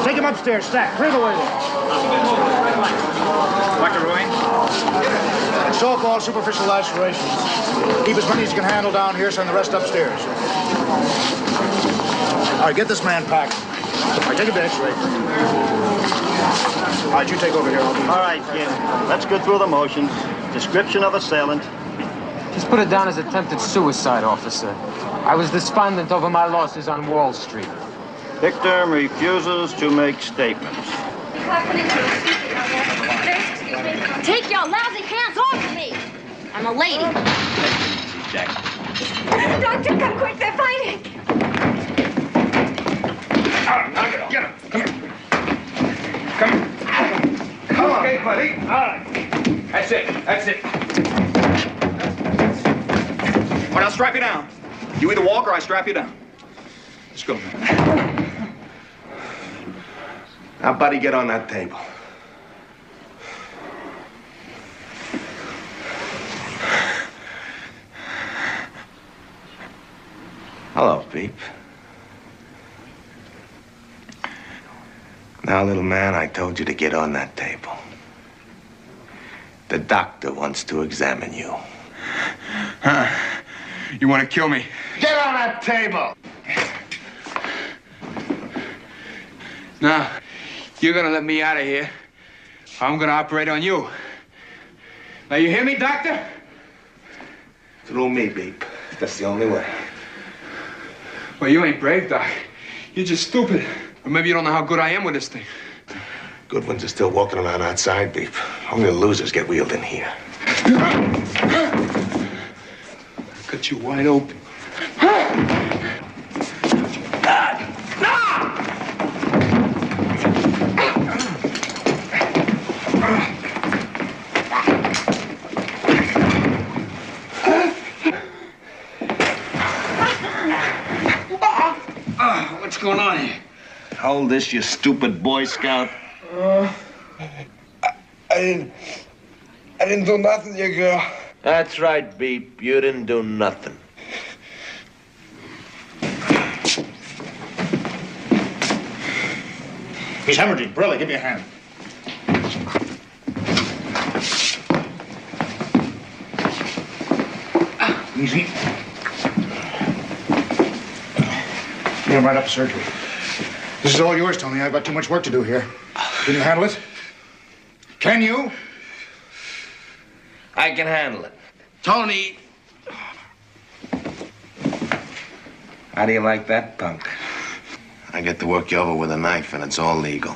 Take him upstairs, Stack. Clear the way there. Dr. Roy? It's so-called superficial lacerations. Keep as many as you can handle down here, send the rest upstairs. All right, get this man packed. All right, take him to X-ray. All right, you take over here. All right, kid. Let's go through the motions. Description of assailant. Just put it down as attempted suicide, officer. I was despondent over my losses on Wall Street. Victim refuses to make statements. Take your lousy hands off of me. I'm a lady. Doctor, come quick. They're fighting. Get him. Come here. Come on. Okay, buddy. All right. That's it. All right, I'll strap you down. You either walk or I strap you down. Let's go, man. Now, buddy, get on that table. Hello, Peep. Now, little man, I told you to get on that table. The doctor wants to examine you. Huh? You want to kill me? Get on that table! Now, you're gonna let me out of here. I'm gonna operate on you. Now, you hear me, doctor? Through me, Beep. That's the only way. Well, you ain't brave, Doc. You're just stupid. Or maybe you don't know how good I am with this thing. Good ones are still walking around outside, Beep. Only the losers get wheeled in here. Cut you wide open. What's going on here? Hold this, you stupid Boy Scout. I didn't do nothing to you, girl. That's right, Beep. You didn't do nothing. He's hemorrhaging. Briley, give me a hand. Easy. Get him right up to surgery. This is all yours, Tony. I've got too much work to do here. Can you handle it? Can you? I can handle it. Tony! How do you like that, punk? I get to work you over with a knife, and it's all legal.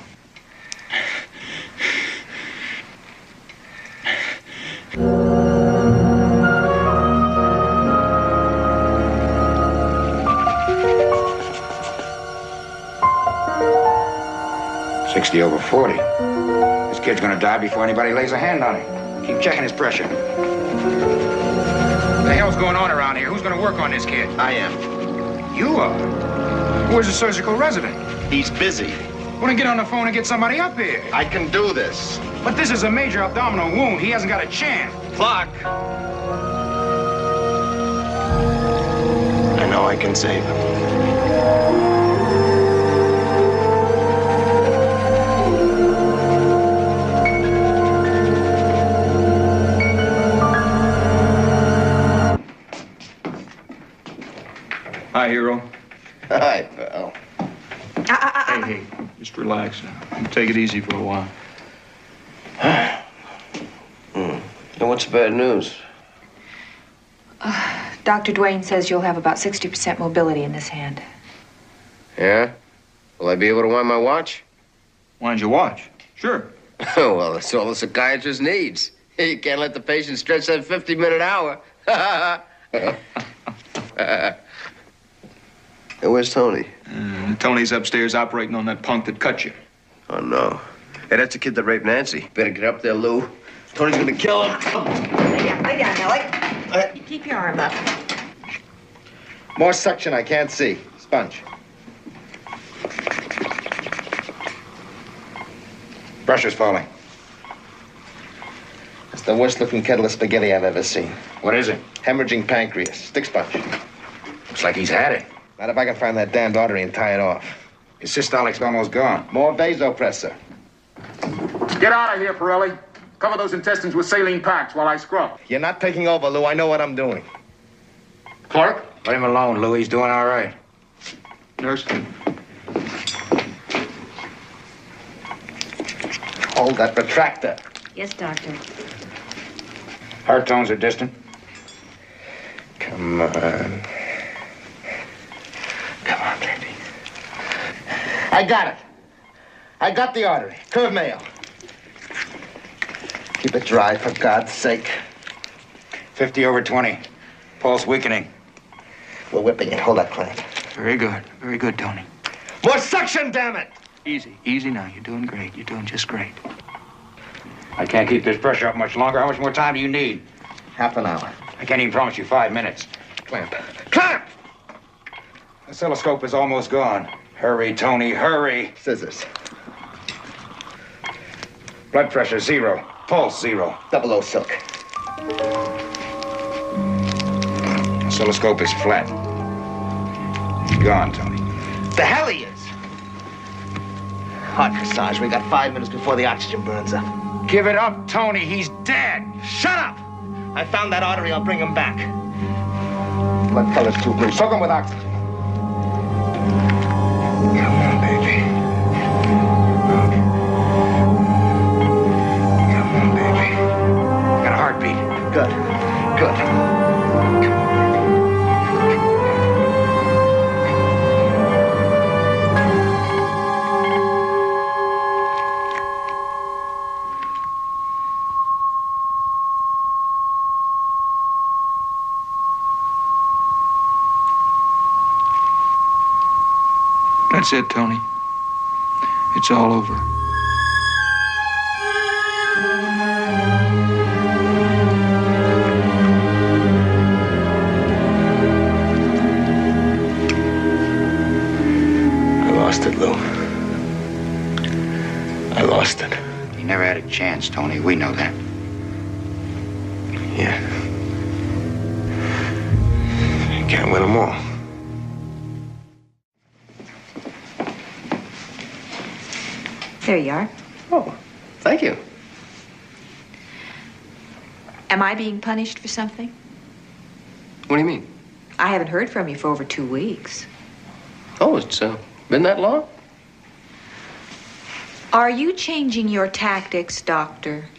Over 40. This kid's gonna die before anybody lays a hand on him. Keep checking his pressure. What the hell's going on around here? Who's gonna work on this kid? I am. You are? Where's the surgical resident? He's busy. Well, then get on the phone and get somebody up here. I can do this. But this is a major abdominal wound. He hasn't got a chance. Clark. I know I can save him. Hi, hero. Hi, pal. Hey, just relax. Take it easy for a while. And what's the bad news? Dr. Duane says you'll have about 60% mobility in this hand. Yeah? Will I be able to wind my watch? Wind your watch? Sure. Oh, well, that's all the psychiatrist needs. You can't let the patient stretch that 50-minute hour. Hey, where's Tony? Tony's upstairs operating on that punk that cut you. Oh, no. Hey, that's the kid that raped Nancy. Better get up there, Lou. Tony's gonna kill him. Lay down, Nellie. Keep your arm up. More suction, I can't see. Sponge. Pressure's falling. It's the worst-looking kettle of spaghetti I've ever seen. What is it? Hemorrhaging pancreas. Stick sponge. Looks like he's had it. Not if I can find that damned artery and tie it off. His systolic's almost gone. More vasopressor. Get out of here, Pirelli. Cover those intestines with saline packs while I scrub. You're not taking over, Lou. I know what I'm doing. Clark? Let him alone, Lou. He's doing all right. Nurse? Hold that retractor. Yes, doctor. Heart tones are distant. Come on. Come on, baby. I got it. I got the artery. Curve Mayo. Keep it dry, for God's sake. 50/20. Pulse weakening. We're whipping it. Hold that clamp. Very good. Very good, Tony. More suction, damn it! Easy. Easy now. You're doing great. You're doing just great. I can't keep this pressure up much longer. How much more time do you need? Half an hour. I can't even promise you 5 minutes. Clamp. Clamp! The oscilloscope is almost gone. Hurry, Tony, hurry. Scissors. Blood pressure 0. Pulse 0. 00 silk. Oscilloscope is flat. Gone, Tony. The hell he is! Heart massage. We got 5 minutes before the oxygen burns up. Give it up, Tony. He's dead. Shut up! I found that artery. I'll bring him back. Blood color's too blue. Soak him with oxygen. Come on, baby. Come on, baby. Got a heartbeat. Good. Good. That's it, Tony. It's all over. I lost it, Lou. I lost it. You never had a chance, Tony. We know that. Yeah. You can't win them all. There you are. Oh, thank you. Am I being punished for something? What do you mean? I haven't heard from you for over 2 weeks. Oh, it's been that long? Are you changing your tactics, Doctor?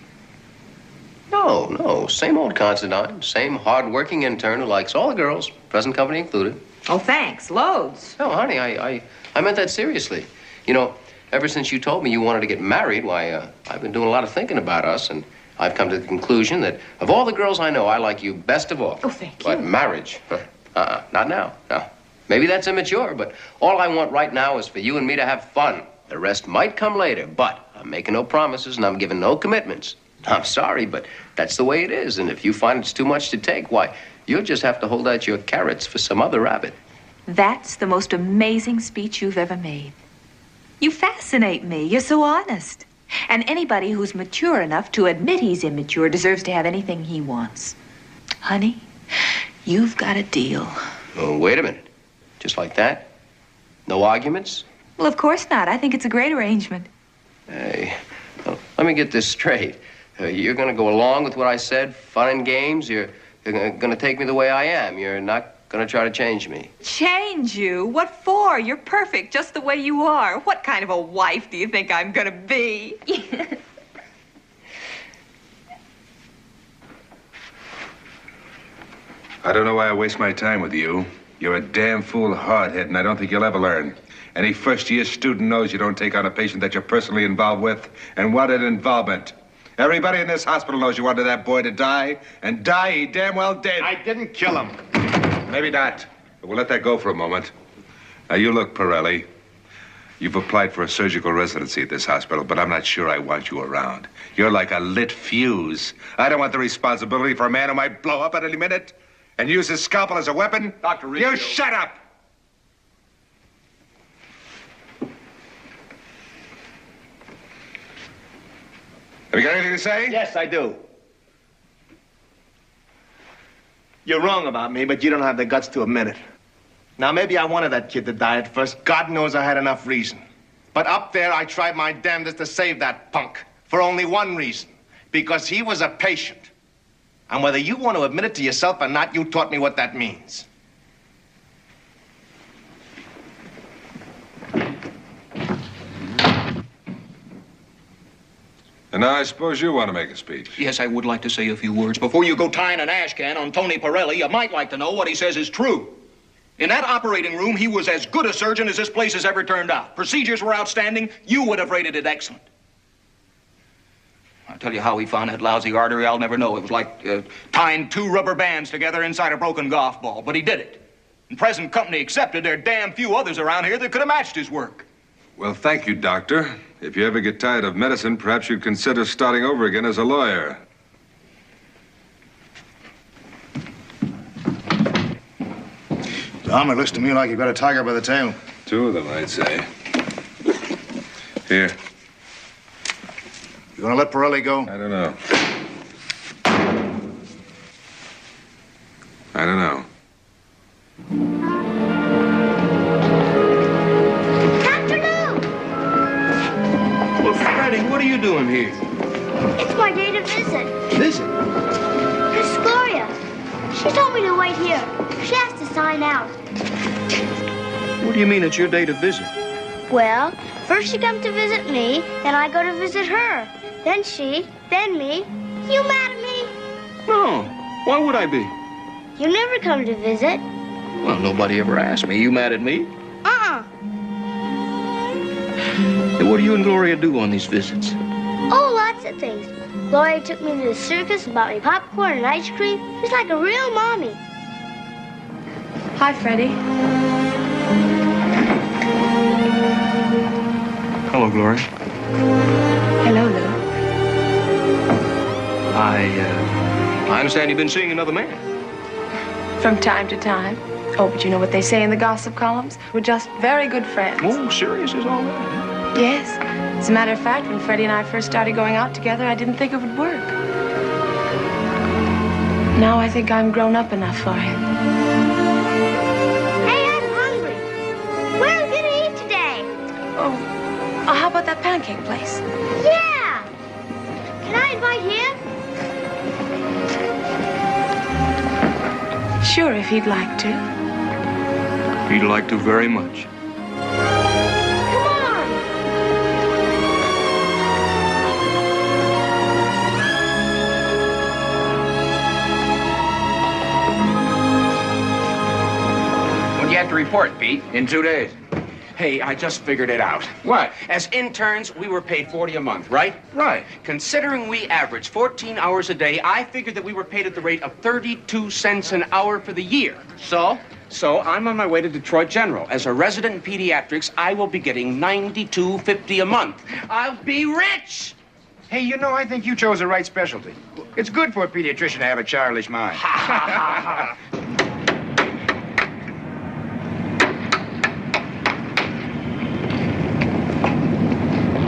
No. Same old Constantine. Same hard-working intern who likes all the girls, present company included. Oh, thanks. Loads. No, honey, I meant that seriously. You know, ever since you told me you wanted to get married, why, I've been doing a lot of thinking about us, and I've come to the conclusion that of all the girls I know, I like you best of all. Oh, thank you. But marriage, not now. No. Maybe that's immature, but all I want right now is for you and me to have fun. The rest might come later, but I'm making no promises and I'm giving no commitments. I'm sorry, but that's the way it is, and if you find it's too much to take, why, you'll just have to hold out your carrots for some other rabbit. That's the most amazing speech you've ever made. You fascinate me. You're so honest. And anybody who's mature enough to admit he's immature deserves to have anything he wants. Honey, you've got a deal. Oh, wait a minute. Just like that? No arguments? Well, of course not. I think it's a great arrangement. Hey, let me get this straight. You're going to go along with what I said, fun and games? You're going to take me the way I am? You're not going to try to change me? Change you? What for? You're perfect just the way you are. What kind of a wife do you think I'm going to be? I don't know why I waste my time with you. You're a damn fool hardhead, and I don't think you'll ever learn. Any first-year student knows you don't take on a patient that you're personally involved with, and what an involvement. Everybody in this hospital knows you wanted that boy to die, and die he damn well did. I didn't kill him. Maybe not, but we'll let that go for a moment. Now, you look, Pirelli. You've applied for a surgical residency at this hospital, but I'm not sure I want you around. You're like a lit fuse. I don't want the responsibility for a man who might blow up at any minute and use his scalpel as a weapon. Dr. Riccio. You shut up! Have you got anything to say? Yes, I do. You're wrong about me, but you don't have the guts to admit it. Now, maybe I wanted that kid to die at first. God knows I had enough reason. But up there, I tried my damnedest to save that punk for only one reason. Because he was a patient. And whether you want to admit it to yourself or not, you taught me what that means. And now I suppose you want to make a speech. Yes, I would like to say a few words. Before you go tying an ash can on Tony Pirelli, you might like to know what he says is true. In that operating room, he was as good a surgeon as this place has ever turned out. Procedures were outstanding. You would have rated it excellent. I'll tell you how he found that lousy artery, I'll never know. It was like tying 2 rubber bands together inside a broken golf ball, but he did it. And present company accepted, there are damn few others around here that could have matched his work. Well, thank you, Doctor. If you ever get tired of medicine, perhaps you'd consider starting over again as a lawyer. Tom, it looks to me like you've got a tiger by the tail. 2 of them, I'd say. Here. You gonna let Pirelli go? I don't know. I don't know. Well, Freddie, what are you doing here? It's my day to visit. Visit? Miss Gloria. She told me to wait here. She has to sign out. What do you mean it's your day to visit? Well, first she comes to visit me, then I go to visit her. Then she, then me. You mad at me? No. Why would I be? You never come to visit. Well, nobody ever asked me. You mad at me? Hey, what do you and Gloria do on these visits? Oh, lots of things. Gloria took me to the circus and bought me popcorn and ice cream. She's like a real mommy. Hi, Freddie. Hello, Gloria. Hello, Lou. I understand you've been seeing another man. From time to time. Oh, but you know what they say in the gossip columns? We're just very good friends. Oh, serious is all that? Yes. As a matter of fact, when Freddie and I first started going out together, I didn't think it would work. Now I think I'm grown up enough for him. Hey, I'm hungry. Where are we going to eat today? Oh, how about that pancake place? Yeah. Can I invite him? Sure, if he'd like to. He'd like to very much. Come on. When do you have to report, Pete? In 2 days. Hey, I just figured it out. What? As interns, we were paid $40 a month, right? Right. Considering we average 14 hours a day, I figured that we were paid at the rate of 32 cents an hour for the year. So I'm on my way to Detroit General. As a resident in pediatrics, I will be getting $92.50 a month. I'll be rich! Hey, you know, I think you chose the right specialty. It's good for a pediatrician to have a childish mind.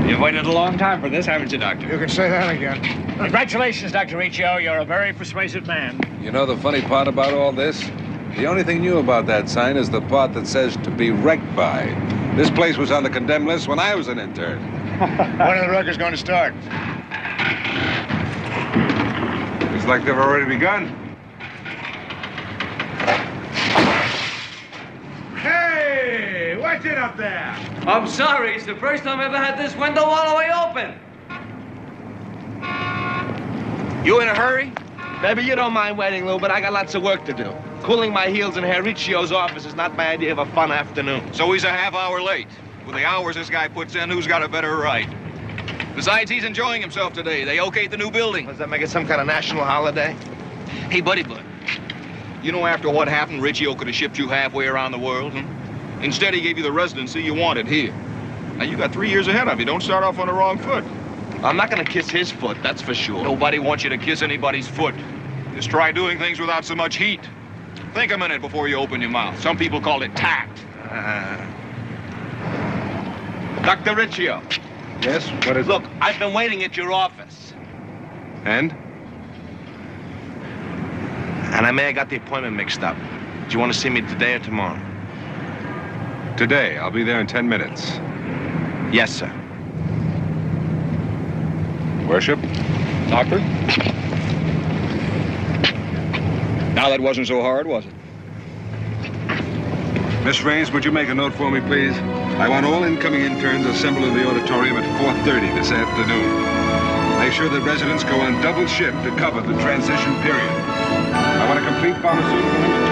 You've waited a long time for this, haven't you, Doctor? You can say that again. Congratulations, Dr. Riccio. You're a very persuasive man. You know the funny part about all this? The only thing new about that sign is the part that says to be wrecked by. This place was on the condemned list when I was an intern. When are the records going to start? Looks like they've already begun. Hey, watch it up there. I'm sorry. It's the first time I ever had this window all the way open. You in a hurry? Maybe you don't mind waiting, Lou, but I got lots of work to do. Cooling my heels in Herr Riccio's office is not my idea of a fun afternoon. So he's a half hour late. With the hours this guy puts in, who's got a better right? Besides, he's enjoying himself today. They okayed the new building. Does that make it some kind of national holiday? Hey, buddy, you know after what happened, Riccio could have shipped you halfway around the world, Instead, he gave you the residency you wanted here. Now, you got 3 years ahead of you. Don't start off on the wrong foot. I'm not gonna kiss his foot, that's for sure. Nobody wants you to kiss anybody's foot. Just try doing things without so much heat. Think a minute before you open your mouth. Some people call it tact. Dr. Riccio. Yes? What is it? Look, I've been waiting at your office. And? And I may have got the appointment mixed up. Do you want to see me today or tomorrow? Today. I'll be there in 10 minutes. Yes, sir. Worship? Doctor? Now that wasn't so hard, was it? Miss Raines, would you make a note for me, please? I want all incoming interns assembled in the auditorium at 4:30 this afternoon. Make sure that residents go on double shift to cover the transition period. I want a complete pharmaceutical inventory